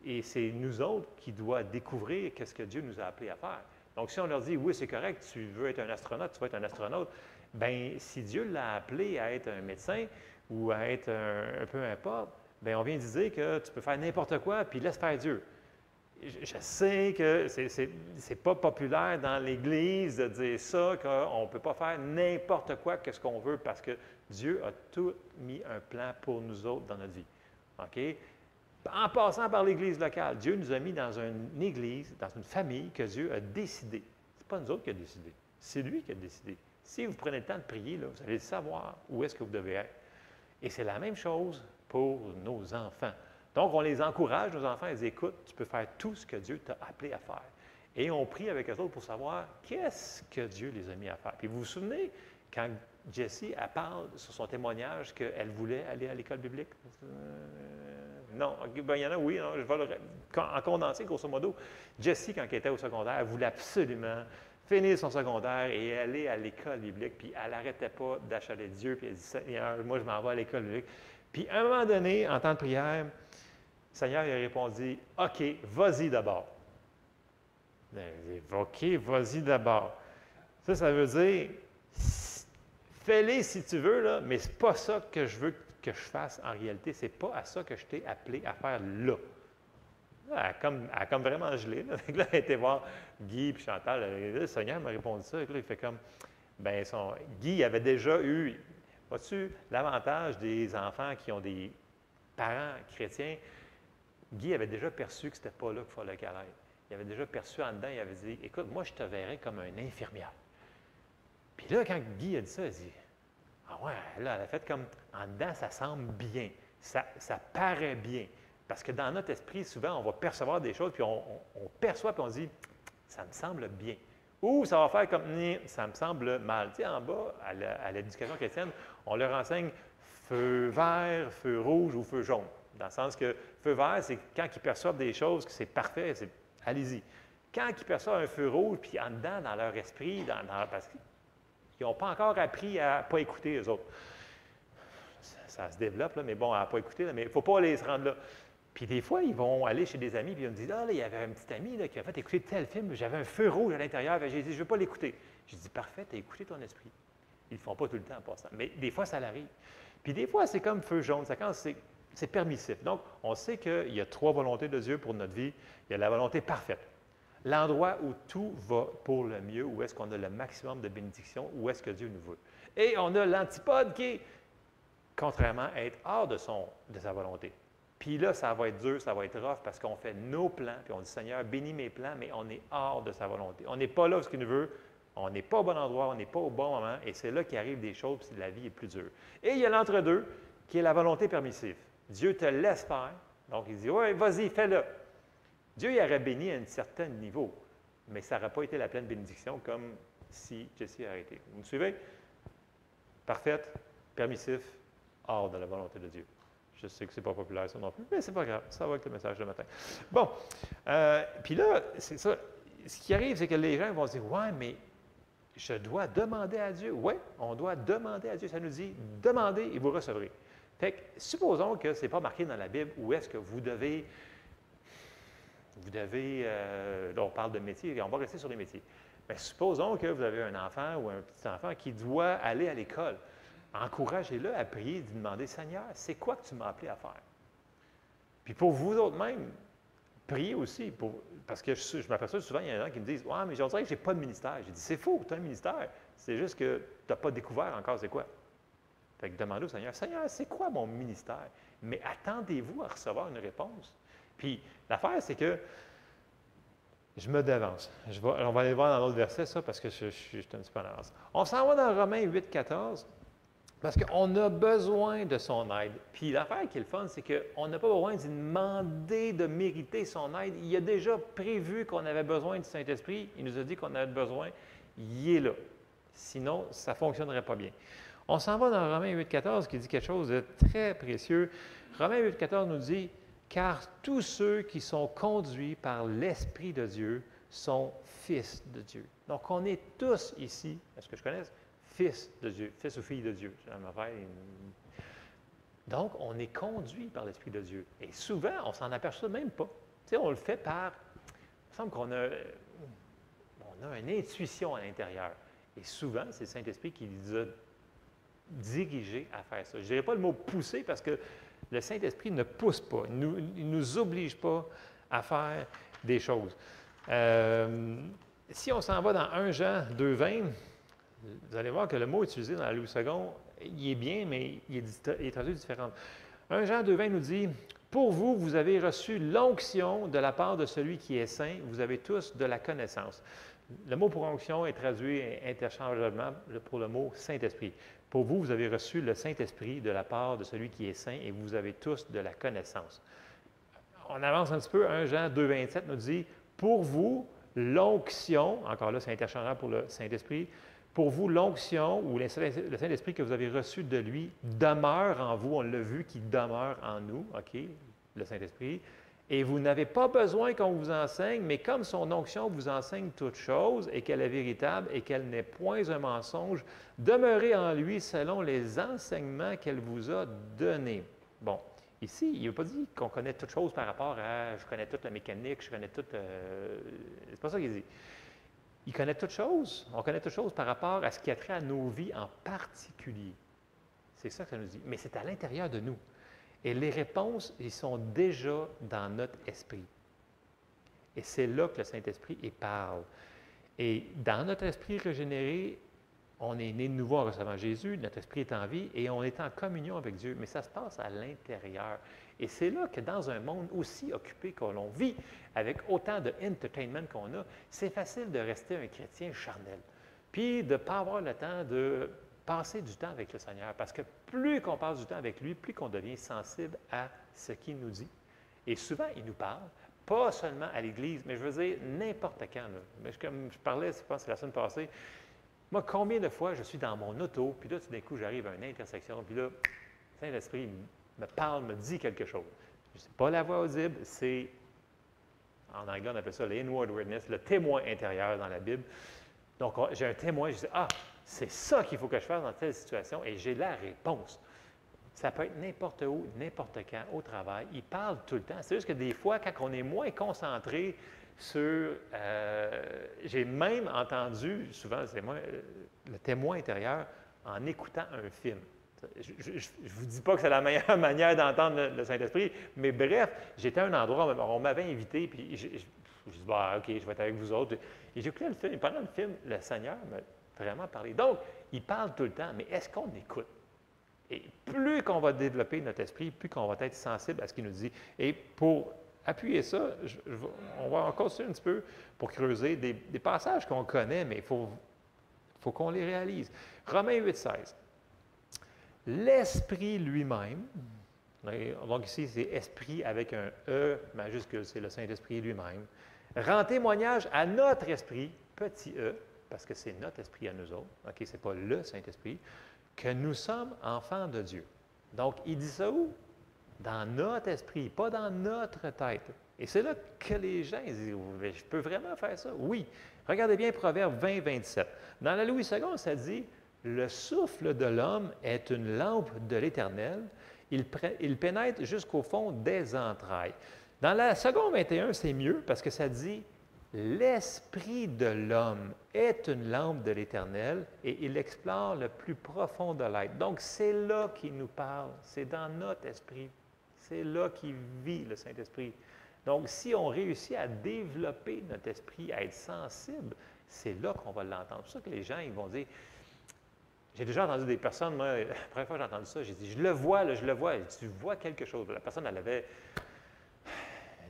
Et c'est nous autres qui doivent découvrir qu'est-ce que Dieu nous a appelés à faire. Donc, si on leur dit, oui, c'est correct, tu veux être un astronaute, tu vas être un astronaute, bien, si Dieu l'a appelé à être un médecin ou à être un peu importe, bien, on vient de dire que tu peux faire n'importe quoi, puis laisse faire Dieu. Je sais que c'est pas populaire dans l'Église de dire ça, qu'on ne peut pas faire n'importe quoi, qu'est-ce qu'on veut, parce que Dieu a tout mis un plan pour nous autres dans notre vie. OK? En passant par l'Église locale, Dieu nous a mis dans une Église, dans une famille que Dieu a décidé. Ce n'est pas nous autres qui a décidé, c'est lui qui a décidé. Si vous prenez le temps de prier, là, vous allez savoir où est-ce que vous devez être. Et c'est la même chose pour nos enfants. Donc, on les encourage, nos enfants, ils disent, écoute, tu peux faire tout ce que Dieu t'a appelé à faire. Et on prie avec eux autres pour savoir qu'est-ce que Dieu les a mis à faire. Puis vous vous souvenez, quand Jessie, elle parle sur son témoignage qu'elle voulait aller à l'école biblique? Non. Bien, il y en a, oui. Non, je vais en condensé, grosso modo. Jessie, quand elle était au secondaire, elle voulait absolument finir son secondaire et aller à l'école biblique. Puis elle n'arrêtait pas d'achaler Dieu. Puis elle dit, Seigneur, moi, je m'en vais à l'école biblique. Puis à un moment donné, en temps de prière, le Seigneur il a répondu, « OK, vas-y d'abord. » OK, vas-y d'abord. Ça veut dire, fais-les si tu veux, là, mais ce n'est pas ça que je veux que je fasse en réalité. Ce n'est pas à ça que je t'ai appelé à faire là. Elle a comme vraiment gelé. Là, elle a été voir Guy et Chantal. Le Seigneur m'a répondu ça. Là, il fait comme, bien, Guy avait déjà eu, vois-tu, l'avantage des enfants qui ont des parents chrétiens. Guy avait déjà perçu que ce n'était pas là qu'il fallait qu'elle aille. Il avait déjà perçu en dedans, il avait dit, écoute, moi, je te verrais comme un infirmière. Puis là, quand Guy a dit ça, il a dit, ah ouais, là, elle a fait comme, en dedans, ça semble bien, ça paraît bien. Parce que dans notre esprit, souvent, on va percevoir des choses, puis on perçoit, puis on dit, ça me semble bien. Ou ça va faire comme, ça me semble mal. Tu sais, en bas, à l'éducation chrétienne, on leur enseigne feu vert, feu rouge ou feu jaune. Dans le sens que feu vert, c'est quand ils perçoivent des choses que c'est parfait, allez-y. Quand ils perçoivent un feu rouge, puis en dedans, dans leur esprit, parce qu'ils n'ont pas encore appris à ne pas écouter eux autres. Ça se développe, là, mais bon, à ne pas écouter, là, mais il ne faut pas les rendre là. Puis des fois, ils vont aller chez des amis, puis ils me disent, ah, là, il y avait un petit ami là, qui a fait écouter tel film, j'avais un feu rouge à l'intérieur, j'ai dit, je ne veux pas l'écouter. J'ai dit, parfait, tu as écouté ton esprit. Ils ne le font pas tout le temps en passant, mais des fois, ça l'arrive. Puis des fois, c'est comme feu jaune, c'est permissif. Donc, on sait qu'il y a 3 volontés de Dieu pour notre vie. Il y a la volonté parfaite. L'endroit où tout va pour le mieux, où est-ce qu'on a le maximum de bénédiction, où est-ce que Dieu nous veut. Et on a l'antipode qui est, contrairement, être hors de sa volonté. Puis là, ça va être dur, ça va être rough, parce qu'on fait nos plans, puis on dit, Seigneur, bénis mes plans, mais on est hors de sa volonté. On n'est pas là où ce qu'il nous veut, on n'est pas au bon endroit, on n'est pas au bon moment, et c'est là qu'il arrive des choses, puis la vie est plus dure. Et il y a l'entre-deux, qui est la volonté permissive. Dieu te laisse faire, donc il dit, oui, vas-y, fais-le. Dieu y aurait béni à un certain niveau, mais ça n'aurait pas été la pleine bénédiction comme si Jessie a arrêté. Vous me suivez? Parfaite, permissif, hors de la volonté de Dieu. Je sais que ce n'est pas populaire ça non plus, mais ce n'est pas grave, ça va avec le message de matin. Bon, puis là, c'est ça. Ce qui arrive, c'est que les gens vont se dire, ouais, mais je dois demander à Dieu. Oui, on doit demander à Dieu. Ça nous dit, demandez et vous recevrez. Fait que, supposons que ce n'est pas marqué dans la Bible où est-ce que vous devez, là, on parle de métier, et on va rester sur les métiers. Mais supposons que vous avez un enfant ou un petit enfant qui doit aller à l'école. Encouragez-le à prier et demander, Seigneur, c'est quoi que tu m'as appelé à faire? Puis pour vous autres même, priez aussi, parce que je m'aperçois souvent, il y en a qui me disent, ouais, mais on dirait que je n'ai pas de ministère. J'ai dit, c'est faux, tu as un ministère. C'est juste que tu n'as pas découvert encore c'est quoi. Fait que demandez au Seigneur, Seigneur, c'est quoi mon ministère? Mais attendez-vous à recevoir une réponse. Puis l'affaire, c'est que je me devance. On va aller voir dans l'autre verset, ça, parce que je suis un petit peu en avance. On s'en va dans Romains 8, 14, parce qu'on a besoin de son aide. Puis l'affaire qui est le fun, c'est qu'on n'a pas besoin de demander de mériter son aide. Il a déjà prévu qu'on avait besoin du Saint-Esprit. Il nous a dit qu'on avait besoin. Il est là. Sinon, ça ne fonctionnerait pas bien. On s'en va dans Romains 8,14 qui dit quelque chose de très précieux. Romains 8,14 nous dit « Car tous ceux qui sont conduits par l'Esprit de Dieu sont fils de Dieu. » Donc, on est tous ici, est-ce que je connais? Fils de Dieu, fils ou fille de Dieu. Donc, on est conduit par l'Esprit de Dieu. Et souvent, on s'en aperçoit même pas. Tu sais, on le fait par... Il me semble qu'on a une intuition à l'intérieur. Et souvent, c'est le Saint-Esprit qui nous a dirigés à faire ça. Je ne dirais pas le mot « pousser » parce que le Saint-Esprit ne pousse pas. Il ne nous oblige pas à faire des choses. Si on s'en va dans 1 Jean 2,20, vous allez voir que le mot utilisé dans la Louis II, il est bien, mais il est traduit différemment. 1 Jean 2,20 nous dit « Pour vous, vous avez reçu l'onction de la part de celui qui est saint, vous avez tous de la connaissance. » Le mot pour onction est traduit interchangeablement pour le mot Saint-Esprit. Pour vous, vous avez reçu le Saint-Esprit de la part de celui qui est saint et vous avez tous de la connaissance. On avance un petit peu. 1 Jean 2,27 nous dit « Pour vous, l'onction, encore là, c'est interchangeable pour le Saint-Esprit, pour vous, l'onction ou le Saint-Esprit que vous avez reçu de lui demeure en vous. » On l'a vu qu'il demeure en nous, OK, le Saint-Esprit. Et vous n'avez pas besoin qu'on vous enseigne, mais comme son onction vous enseigne toutes choses et qu'elle est véritable et qu'elle n'est point un mensonge, demeurez en lui selon les enseignements qu'elle vous a donnés. Bon, ici, il n'a pas dit qu'on connaît toutes choses par rapport à « je connais toute la mécanique, je connais toute… c'est pas ça qu'il dit. Il connaît toutes choses. On connaît toutes choses par rapport à ce qui a trait à nos vies en particulier. C'est ça que ça nous dit. Mais c'est à l'intérieur de nous. Et les réponses, ils sont déjà dans notre esprit. Et c'est là que le Saint-Esprit y parle. Et dans notre esprit régénéré, on est né de nouveau en recevant Jésus, notre esprit est en vie et on est en communion avec Dieu. Mais ça se passe à l'intérieur. Et c'est là que dans un monde aussi occupé que l'on vit, avec autant de entertainment qu'on a, c'est facile de rester un chrétien charnel. Puis de ne pas avoir le temps de passer du temps avec le Seigneur, parce que plus qu'on passe du temps avec lui, plus qu'on devient sensible à ce qu'il nous dit. Et souvent, il nous parle, pas seulement à l'Église, mais je veux dire n'importe quand. Là. Mais comme je parlais, je pense que c'est la semaine passée, moi, combien de fois je suis dans mon auto, puis là, tout d'un coup, j'arrive à une intersection, puis là, le Saint-Esprit me parle, me dit quelque chose. Ce n'est pas la voix audible, c'est, en anglais, on appelle ça l'inward witness, le témoin intérieur dans la Bible. Donc, j'ai un témoin, je dis, ah, c'est ça qu'il faut que je fasse dans telle situation, et j'ai la réponse. Ça peut être n'importe où, n'importe quand, au travail. Il parle tout le temps. C'est juste que des fois, quand on est moins concentré sur… j'ai même entendu, souvent, c'est moi, le témoin intérieur, en écoutant un film. Je ne vous dis pas que c'est la meilleure manière d'entendre le Saint-Esprit, mais bref, j'étais à un endroit, on m'avait invité, puis je dis, bah, OK, je vais être avec vous autres. Et j'écoutais le film, et pendant le film, le Seigneur m'a vraiment parlé. Donc, il parle tout le temps, mais est-ce qu'on écoute? Et plus qu'on va développer notre esprit, plus qu'on va être sensible à ce qu'il nous dit. Et pour appuyer ça, on va continuer un petit peu pour creuser des passages qu'on connaît, mais il faut qu'on les réalise. Romains 8,16. L'Esprit lui-même, donc ici c'est Esprit avec un E majuscule, c'est le Saint-Esprit lui-même, rend témoignage à notre esprit, petit e, parce que c'est notre esprit à nous autres, OK, ce n'est pas le Saint-Esprit, que nous sommes enfants de Dieu. Donc, il dit ça où? Dans notre esprit, pas dans notre tête. Et c'est là que les gens disent, je peux vraiment faire ça? Oui. Regardez bien Proverbe 20, 27. Dans la Louis II, ça dit, le souffle de l'homme est une lampe de l'Éternel, il pénètre jusqu'au fond des entrailles. Dans la seconde 21, c'est mieux parce que ça dit, l'esprit de l'homme est une lampe de l'Éternel et il explore le plus profond de l'être. Donc, c'est là qu'il nous parle, c'est dans notre esprit. C'est là qu'il vit le Saint-Esprit. Donc, si on réussit à développer notre esprit, à être sensible, c'est là qu'on va l'entendre. C'est pour ça que les gens, ils vont dire, j'ai déjà entendu des personnes, moi, la première fois que j'ai entendu ça, j'ai dit, je le vois, là, je le vois. Tu vois quelque chose. La personne, elle avait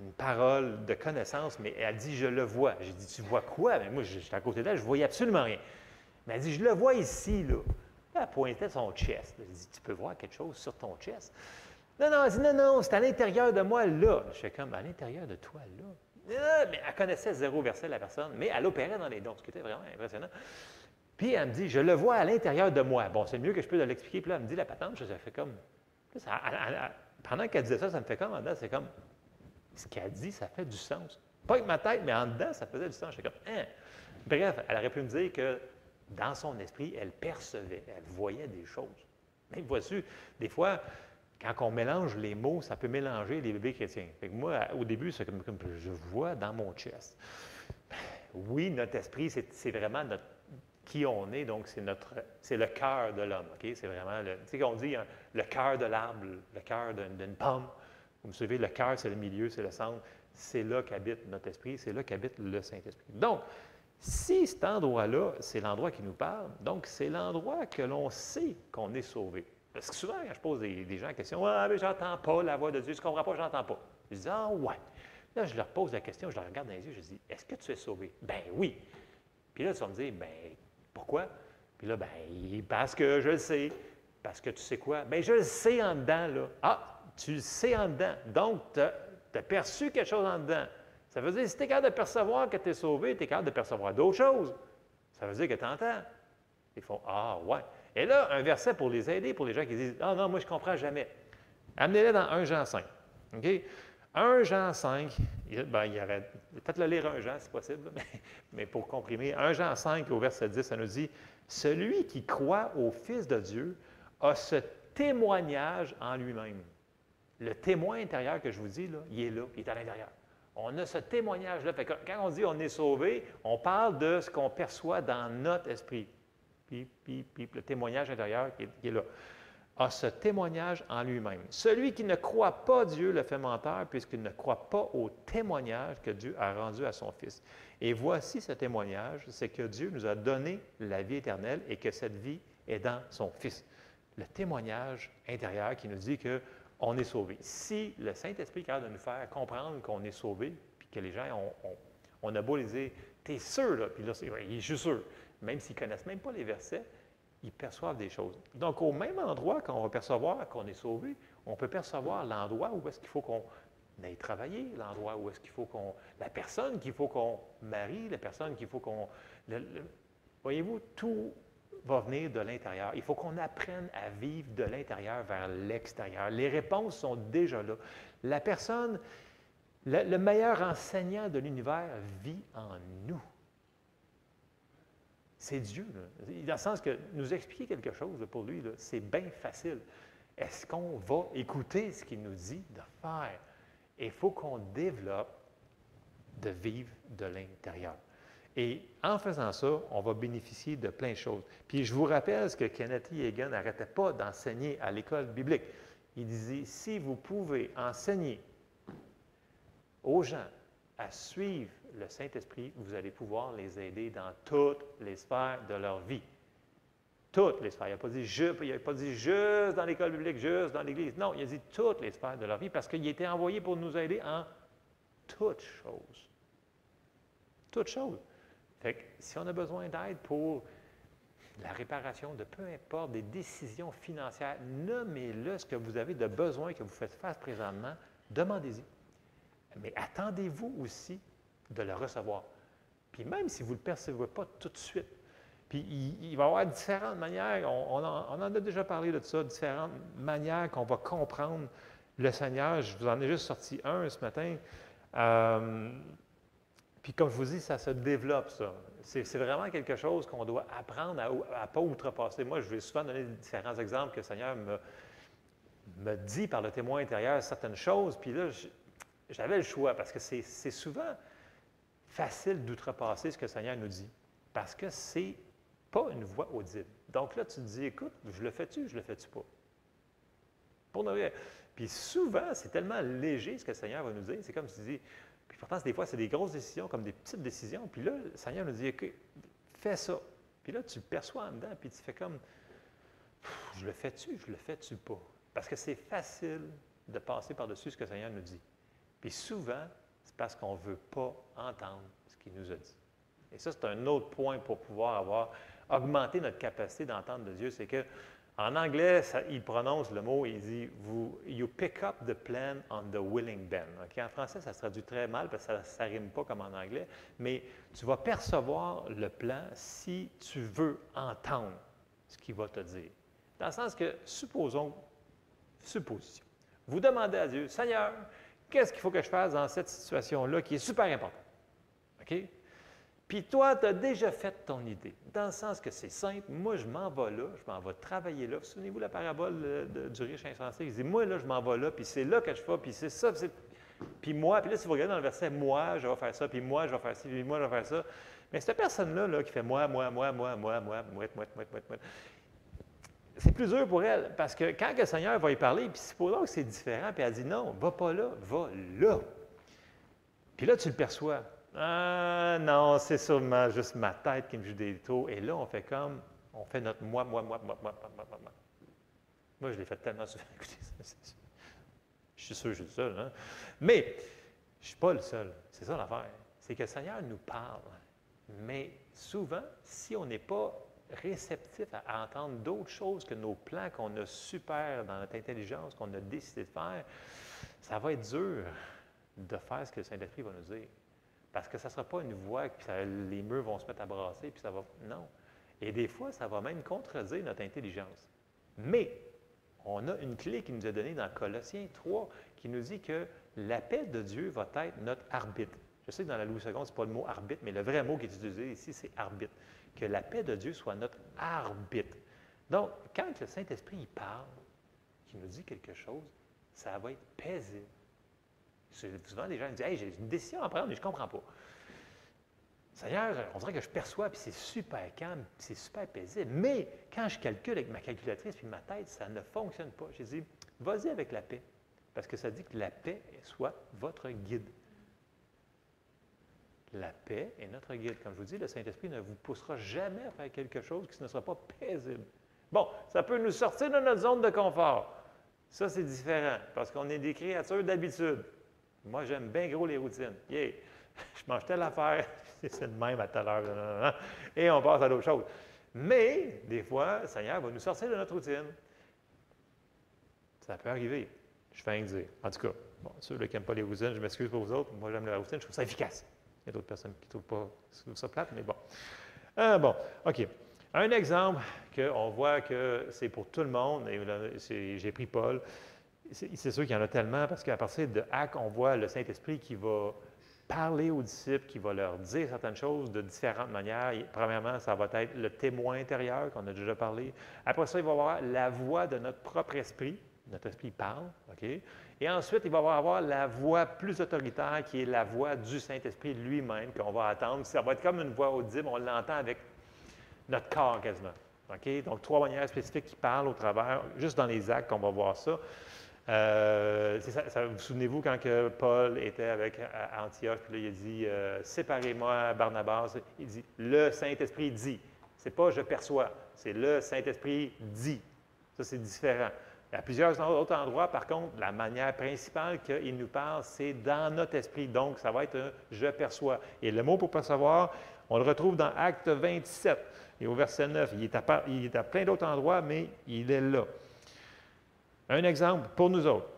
une parole de connaissance, mais elle dit, je le vois. J'ai dit, tu vois quoi? Bien, moi, j'étais à côté d'elle, je ne voyais absolument rien. Mais elle dit, je le vois ici, là. Elle pointait son chest. J'ai dit, tu peux voir quelque chose sur ton chest? Non, non, elle dit, non, non, c'est à l'intérieur de moi, là. Je fais comme, à l'intérieur de toi, là. Mais elle connaissait 0 verset, la personne, mais elle opérait dans les dons, ce qui était vraiment impressionnant. Puis elle me dit, je le vois à l'intérieur de moi. Bon, c'est mieux que je peux l'expliquer. Puis là, elle me dit, la patente, ça fait comme. Pendant qu'elle disait ça, ça me fait comme en dedans, c'est comme. Ce qu'elle dit, ça fait du sens. Pas avec ma tête, mais en dedans, ça faisait du sens. J'étais comme, hein? Bref, elle aurait pu me dire que dans son esprit, elle percevait, elle voyait des choses. Mais vois-tu, des fois, quand on mélange les mots, ça peut mélanger les bébés chrétiens. Fait que moi, au début, c'est comme je vois dans mon chest. Oui, notre esprit, c'est vraiment qui on est, donc c'est le cœur de l'homme. Okay? C'est vraiment, tu sais qu'on dit, hein, le cœur de l'arbre, le cœur d'une pomme. Vous me suivez, le cœur, c'est le milieu, c'est le centre. C'est là qu'habite notre esprit, c'est là qu'habite le Saint-Esprit. Donc, si cet endroit-là, c'est l'endroit qui nous parle, donc c'est l'endroit que l'on sait qu'on est sauvé. Parce que souvent, quand je pose des gens la question, « Ah, mais j'entends pas la voix de Dieu, je ne comprends pas, je n'entends pas. » Je dis, « Ah, ouais. » Là, je leur pose la question, je leur regarde dans les yeux, je dis, « Est-ce que tu es sauvé? » « Ben oui. » Puis là, tu vas me dire, « Ben, pourquoi? » Puis là, « Ben, parce que je le sais. » Parce que tu sais quoi? « Ben, je le sais en dedans, là. » « Ah, tu le sais en dedans. Donc, tu as perçu quelque chose en dedans. Ça veut dire, si tu es capable de percevoir que tu es sauvé, tu es capable de percevoir d'autres choses. Ça veut dire que tu entends. Ils font, « Ah, ouais. » Et là, un verset pour les aider, pour les gens qui disent, « Ah non, moi, je ne comprends jamais. » Amenez-les dans 1 Jean 5. OK? 1 Jean 5, peut-être le lire 1 Jean, si possible, mais pour comprimer, 1 Jean 5, au verset 10, ça nous dit, « Celui qui croit au Fils de Dieu a ce témoignage en lui-même. » Le témoin intérieur que je vous dis, là, il est à l'intérieur. On a ce témoignage-là. Quand on dit on est sauvé, on parle de ce qu'on perçoit dans notre esprit. Puis le témoignage intérieur qui est là. A ce témoignage en lui-même. Celui qui ne croit pas Dieu le fait menteur, puisqu'il ne croit pas au témoignage que Dieu a rendu à son Fils. Et voici ce témoignage, c'est que Dieu nous a donné la vie éternelle et que cette vie est dans son Fils. Le témoignage intérieur qui nous dit qu'on est sauvé. Si le Saint-Esprit est capable de nous faire comprendre qu'on est sauvé, puis que les gens, on a beau les dire, « T'es sûr, là? » Puis là, je suis sûr. Même s'ils ne connaissent même pas les versets, ils perçoivent des choses. Donc, au même endroit qu'on va percevoir qu'on est sauvé, on peut percevoir l'endroit où est-ce qu'il faut qu'on aille travailler, l'endroit où est-ce qu'il faut qu'on... La personne qu'il faut qu'on marie, la personne qu'il faut qu'on... Voyez-vous, tout va venir de l'intérieur. Il faut qu'on apprenne à vivre de l'intérieur vers l'extérieur. Les réponses sont déjà là. La personne, le meilleur enseignant de l'univers vit en nous. C'est Dieu, là. Dans le sens que nous expliquer quelque chose, là, pour lui, c'est bien facile. Est-ce qu'on va écouter ce qu'il nous dit de faire? Il faut qu'on développe de vivre de l'intérieur. Et en faisant ça, on va bénéficier de plein de choses. Puis je vous rappelle ce que Kenneth Hagin n'arrêtait pas d'enseigner à l'école biblique. Il disait, si vous pouvez enseigner aux gens à suivre le Saint-Esprit, vous allez pouvoir les aider dans toutes les sphères de leur vie. Toutes les sphères. Il n'a pas dit juste dans l'école biblique, juste dans l'Église. Non, il a dit toutes les sphères de leur vie parce qu'il a été envoyé pour nous aider en toutes choses. Toutes choses. Fait que si on a besoin d'aide pour la réparation de peu importe des décisions financières, nommez-le ce que vous avez de besoin que vous faites face présentement, demandez-y. Mais attendez-vous aussi de le recevoir. Puis même si vous ne le percevez pas tout de suite, puis il va y avoir différentes manières, on en a déjà parlé de ça, différentes manières qu'on va comprendre le Seigneur. Je vous en ai juste sorti un ce matin. Puis comme je vous dis, ça se développe, ça. C'est vraiment quelque chose qu'on doit apprendre à ne pas outrepasser. Moi, je vais souvent donner différents exemples que le Seigneur me dit par le témoin intérieur certaines choses, puis là, j'avais le choix, parce que c'est souvent facile d'outrepasser ce que le Seigneur nous dit, parce que c'est pas une voix audible. Donc là, tu te dis, écoute, je le fais-tu, je le fais-tu pas? Pour nous. Puis souvent, c'est tellement léger ce que le Seigneur va nous dire, c'est comme si tu dis, puis pourtant, des fois, c'est des grosses décisions, comme des petites décisions, puis là, le Seigneur nous dit, écoute, fais ça. Puis là, tu le perçois en dedans, puis tu fais comme, je le fais-tu, je le fais-tu pas? Parce que c'est facile de passer par-dessus ce que le Seigneur nous dit. Puis souvent, c'est parce qu'on ne veut pas entendre ce qu'il nous a dit. Et ça, c'est un autre point pour pouvoir augmenter notre capacité d'entendre de Dieu, c'est que En anglais, il prononce le mot, il dit You pick up the plan on the willing ben. Okay? En français, ça se traduit très mal parce que ça ne rime pas comme en anglais, mais tu vas percevoir le plan si tu veux entendre ce qu'il va te dire. Dans le sens que, supposition, vous demandez à Dieu, Seigneur, qu'est-ce qu'il faut que je fasse dans cette situation-là qui est super importante? OK? Puis toi, tu as déjà fait ton idée, dans le sens que c'est simple. Moi, je m'en vais là, je m'en vais travailler là. Souvenez-vous la parabole du riche insensé? Il dit, moi, là, je m'en vais là, puis c'est là que je fais, puis c'est ça, puis moi, puis là, si vous regardez dans le verset, moi, je vais faire ça, puis moi, je vais faire ça, puis moi, je vais faire ça. Mais cette personne-là, là, qui fait moi, c'est plus dur pour elle, parce que quand le Seigneur va y parler, puis supposons que c'est différent, puis elle dit, non, va pas là, va là. Puis là, tu le perçois. Ah non, c'est sûrement juste ma tête qui me joue des tours. Et là, on fait notre moi. Moi, je l'ai fait tellement souvent. Écoutez, je suis sûr que je suis le seul. Hein? Mais je ne suis pas le seul. C'est ça l'affaire. C'est que le Seigneur nous parle. Mais souvent, si on n'est pas réceptif à entendre d'autres choses que nos plans qu'on a super dans notre intelligence, qu'on a décidé de faire, ça va être dur de faire ce que le Saint-Esprit va nous dire. Parce que ça ne sera pas une voix, puis les murs vont se mettre à brasser, puis ça va... Non. Et des fois, ça va même contredire notre intelligence. Mais, on a une clé qui nous est donnée dans Colossiens 3, qui nous dit que la paix de Dieu va être notre arbitre. Je sais que dans la Louis II, ce n'est pas le mot arbitre, mais le vrai mot qui est utilisé ici, c'est arbitre. Que la paix de Dieu soit notre arbitre. Donc, quand le Saint-Esprit il parle, qu'il nous dit quelque chose, ça va être paisible. Souvent, les gens me disent « Hey, j'ai une décision à prendre, mais je ne comprends pas. » Seigneur, on dirait que je perçois, puis c'est super calme, puis c'est super paisible. Mais quand je calcule avec ma calculatrice puis ma tête, ça ne fonctionne pas. J'ai dit « Vas-y avec la paix. » Parce que ça dit que la paix soit votre guide. La paix est notre guide. Comme je vous dis, le Saint-Esprit ne vous poussera jamais à faire quelque chose qui ne sera pas paisible. Bon, ça peut nous sortir de notre zone de confort. Ça, c'est différent, parce qu'on est des créatures d'habitude. Moi, j'aime bien gros les routines. Yeah. Je mange telle affaire, c'est le même à telle heure, et on passe à d'autres choses. Mais, des fois, le Seigneur va nous sortir de notre routine. Ça peut arriver. Je fais rien dire. En tout cas, bon, ceux qui n'aiment pas les routines, je m'excuse pour vous autres. Moi, j'aime la routine, je trouve ça efficace. Il y a d'autres personnes qui ne trouvent pas ça plate, mais bon. Bon, OK. Un exemple qu'on voit que c'est pour tout le monde, et j'ai pris Paul. C'est sûr qu'il y en a tellement, parce qu'à partir de Actes, on voit le Saint-Esprit qui va parler aux disciples, qui va leur dire certaines choses de différentes manières. Premièrement, ça va être le témoin intérieur qu'on a déjà parlé. Après ça, il va y avoir la voix de notre propre esprit. Notre esprit parle, OK? Et ensuite, il va y avoir la voix plus autoritaire, qui est la voix du Saint-Esprit lui-même, qu'on va attendre. Ça va être comme une voix audible, on l'entend avec notre corps quasiment. OK? Donc, 3 manières spécifiques qui parlent au travers, juste dans les actes qu'on va voir ça. Vous souvenez-vous quand que Paul était avec Antioche, puis là, il a dit séparez-moi, Barnabas. Il dit le Saint-Esprit dit. C'est pas je perçois, c'est le Saint-Esprit dit. Ça, c'est différent. Il y a plusieurs autres endroits, par contre, la manière principale qu'il nous parle, c'est dans notre esprit. Donc, ça va être un je perçois. Et le mot pour percevoir, on le retrouve dans Acte 27 et au verset 9. Il est à plein d'autres endroits, mais il est là. Un exemple pour nous autres.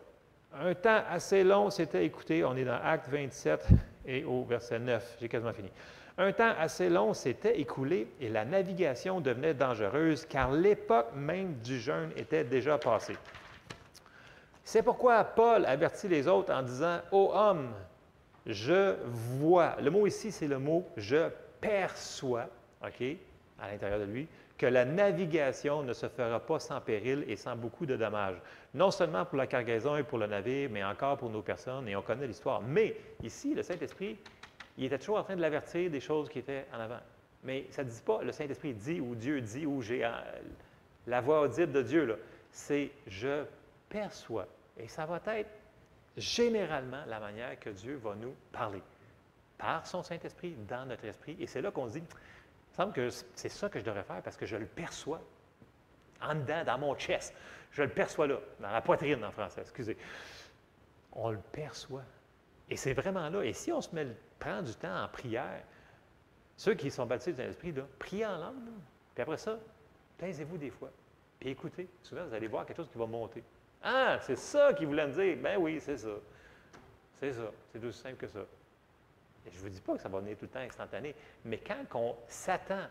Un temps assez long s'était écoulé, on est dans Acte 27 et au verset 9, j'ai quasiment fini. Un temps assez long s'était écoulé et la navigation devenait dangereuse car l'époque même du jeûne était déjà passée. C'est pourquoi Paul avertit les autres en disant « Ô homme, je vois ». Le mot ici, c'est le mot « je perçois », OK, à l'intérieur de lui, que la navigation ne se fera pas sans péril et sans beaucoup de dommages. Non seulement pour la cargaison et pour le navire, mais encore pour nos personnes, et on connaît l'histoire. Mais ici, le Saint-Esprit, il était toujours en train de l'avertir des choses qui étaient en avant. Mais ça ne dit pas le Saint-Esprit dit ou Dieu dit ou j'ai la voix audible de Dieu. Là. C'est je perçois. Et ça va être généralement la manière que Dieu va nous parler. Par son Saint-Esprit, dans notre esprit. Et c'est là qu'on se dit, il me semble que c'est ça que je devrais faire parce que je le perçois en dedans, dans mon chest. Je le perçois là, dans la poitrine en français, excusez. On le perçoit. Et c'est vraiment là. Et si on se prend du temps en prière, ceux qui sont baptisés dans l'Esprit, priez en langue. Là. Puis après ça, taisez-vous des fois. Puis écoutez, souvent, vous allez voir quelque chose qui va monter. Ah, c'est ça qu'il voulait me dire. Ben oui, c'est ça. C'est ça. C'est aussi simple que ça. Et je ne vous dis pas que ça va venir tout le temps instantané, mais quand on s'attend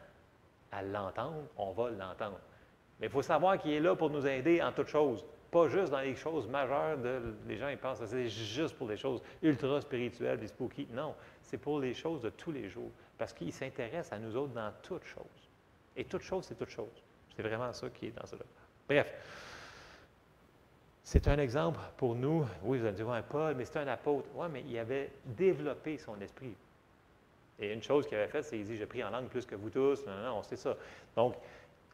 à l'entendre, on va l'entendre. Mais il faut savoir qu'il est là pour nous aider en toutes choses. Pas juste dans les choses majeures, les gens ils pensent que c'est juste pour les choses ultra spirituelles, des spooky. Non, c'est pour les choses de tous les jours. Parce qu'il s'intéresse à nous autres dans toutes choses. Et toute chose, c'est toute chose. C'est vraiment ça qui est dans cela. Bref, c'est un exemple pour nous. Oui, vous allez dire, ouais, Paul, mais c'est un apôtre. Oui, mais il avait développé son esprit. Et une chose qu'il avait faite, c'est qu'il dit, j'ai pris en langue plus que vous tous. Non, non, non, c'est ça. Donc,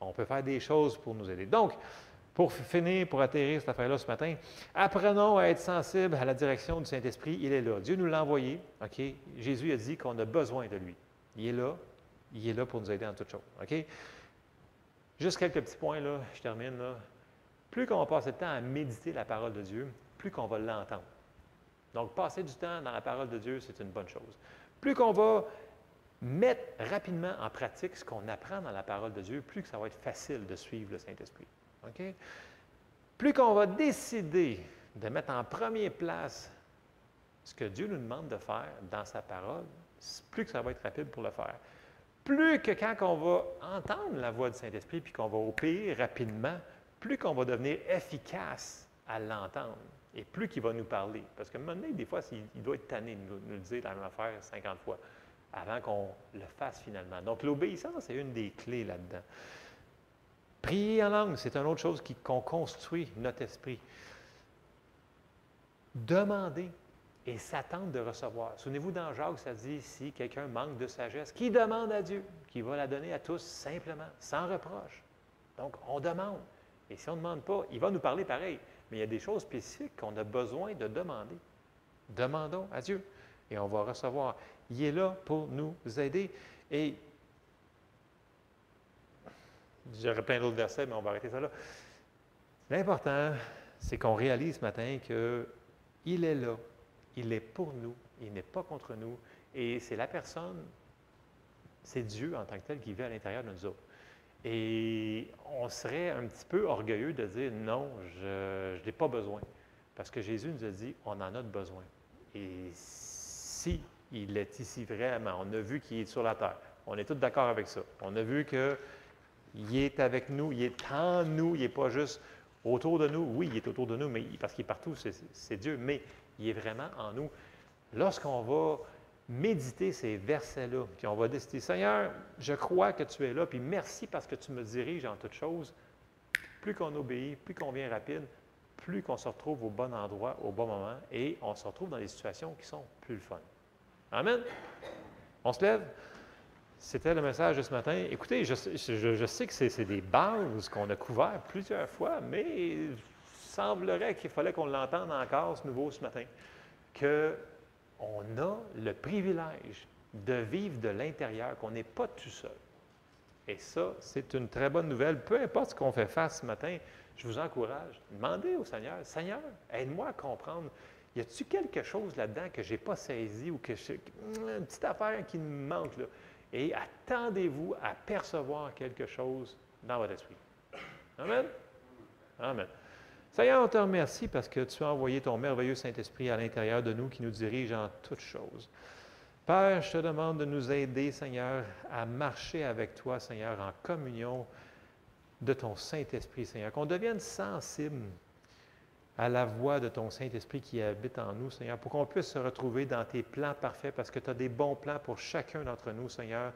on peut faire des choses pour nous aider. Donc, pour finir, pour atterrir cette affaire-là ce matin, apprenons à être sensibles à la direction du Saint-Esprit. Il est là. Dieu nous l'a envoyé. OK? Jésus a dit qu'on a besoin de lui. Il est là. Il est là pour nous aider en toutes choses. OK? Juste quelques petits points, là. Je termine, là. Plus qu'on va passer le temps à méditer la parole de Dieu, plus qu'on va l'entendre. Donc, passer du temps dans la parole de Dieu, c'est une bonne chose. Plus qu'on va mettre rapidement en pratique ce qu'on apprend dans la parole de Dieu, plus que ça va être facile de suivre le Saint-Esprit. OK? Plus qu'on va décider de mettre en première place ce que Dieu nous demande de faire dans sa parole, plus que ça va être rapide pour le faire. Plus que quand on va entendre la voix du Saint-Esprit puis qu'on va obéir rapidement, plus qu'on va devenir efficace à l'entendre et plus qu'il va nous parler. Parce qu'à un moment donné, des fois, il doit être tanné de nous dire la même affaire 50 fois avant qu'on le fasse finalement. Donc, l'obéissance, c'est une des clés là-dedans. Prier en langue, c'est une autre chose qu'on construit notre esprit. Demander et s'attendre de recevoir. Souvenez-vous, dans Jacques, ça dit, si quelqu'un manque de sagesse, qui demande à Dieu, qui va la donner à tous simplement, sans reproche. Donc, on demande. Et si on ne demande pas, il va nous parler pareil. Mais il y a des choses spécifiques qu'on a besoin de demander. Demandons à Dieu et on va recevoir. Il est là pour nous aider. Et j'aurais plein d'autres versets, mais on va arrêter ça là. L'important, c'est qu'on réalise ce matin qu'il est là. Il est pour nous. Il n'est pas contre nous. Et c'est la personne, c'est Dieu en tant que tel qui vit à l'intérieur de nous autres. Et on serait un petit peu orgueilleux de dire non, je n'ai pas besoin. Parce que Jésus nous a dit, on en a besoin. Et si il est ici vraiment, on a vu qu'il est sur la terre. On est tous d'accord avec ça. On a vu qu'il est avec nous, il est en nous, il n'est pas juste autour de nous. Oui, il est autour de nous, mais parce qu'il est partout, c'est Dieu, mais il est vraiment en nous. Lorsqu'on va méditer ces versets-là, puis on va décider, Seigneur, je crois que tu es là, puis merci parce que tu me diriges en toutes choses. Plus qu'on obéit, plus qu'on vient rapide, plus qu'on se retrouve au bon endroit, au bon moment, et on se retrouve dans des situations qui sont plus le fun. Amen? On se lève? C'était le message de ce matin. Écoutez, je sais que c'est des bases qu'on a couvertes plusieurs fois, mais il semblerait qu'il fallait qu'on l'entende encore ce nouveau ce matin, qu'on a le privilège de vivre de l'intérieur, qu'on n'est pas tout seul. Et ça, c'est une très bonne nouvelle. Peu importe ce qu'on fait face ce matin, je vous encourage, demandez au Seigneur, Seigneur, aide-moi à comprendre, y a-t-il quelque chose là-dedans que je n'ai pas saisi ou une petite affaire qui me manque là? Et attendez-vous à percevoir quelque chose dans votre esprit. Amen? Amen. Seigneur, on te remercie parce que tu as envoyé ton merveilleux Saint-Esprit à l'intérieur de nous qui nous dirige en toutes choses. Père, je te demande de nous aider, Seigneur, à marcher avec toi, Seigneur, en communion de ton Saint-Esprit, Seigneur. Qu'on devienne sensible à la voix de ton Saint-Esprit qui habite en nous, Seigneur, pour qu'on puisse se retrouver dans tes plans parfaits, parce que tu as des bons plans pour chacun d'entre nous, Seigneur.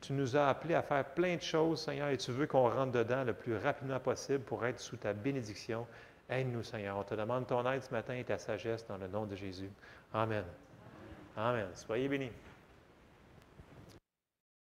Tu nous as appelés à faire plein de choses, Seigneur, et tu veux qu'on rentre dedans le plus rapidement possible pour être sous ta bénédiction. Aide-nous, Seigneur. On te demande ton aide ce matin et ta sagesse dans le nom de Jésus. Amen. Amen. Soyez bénis.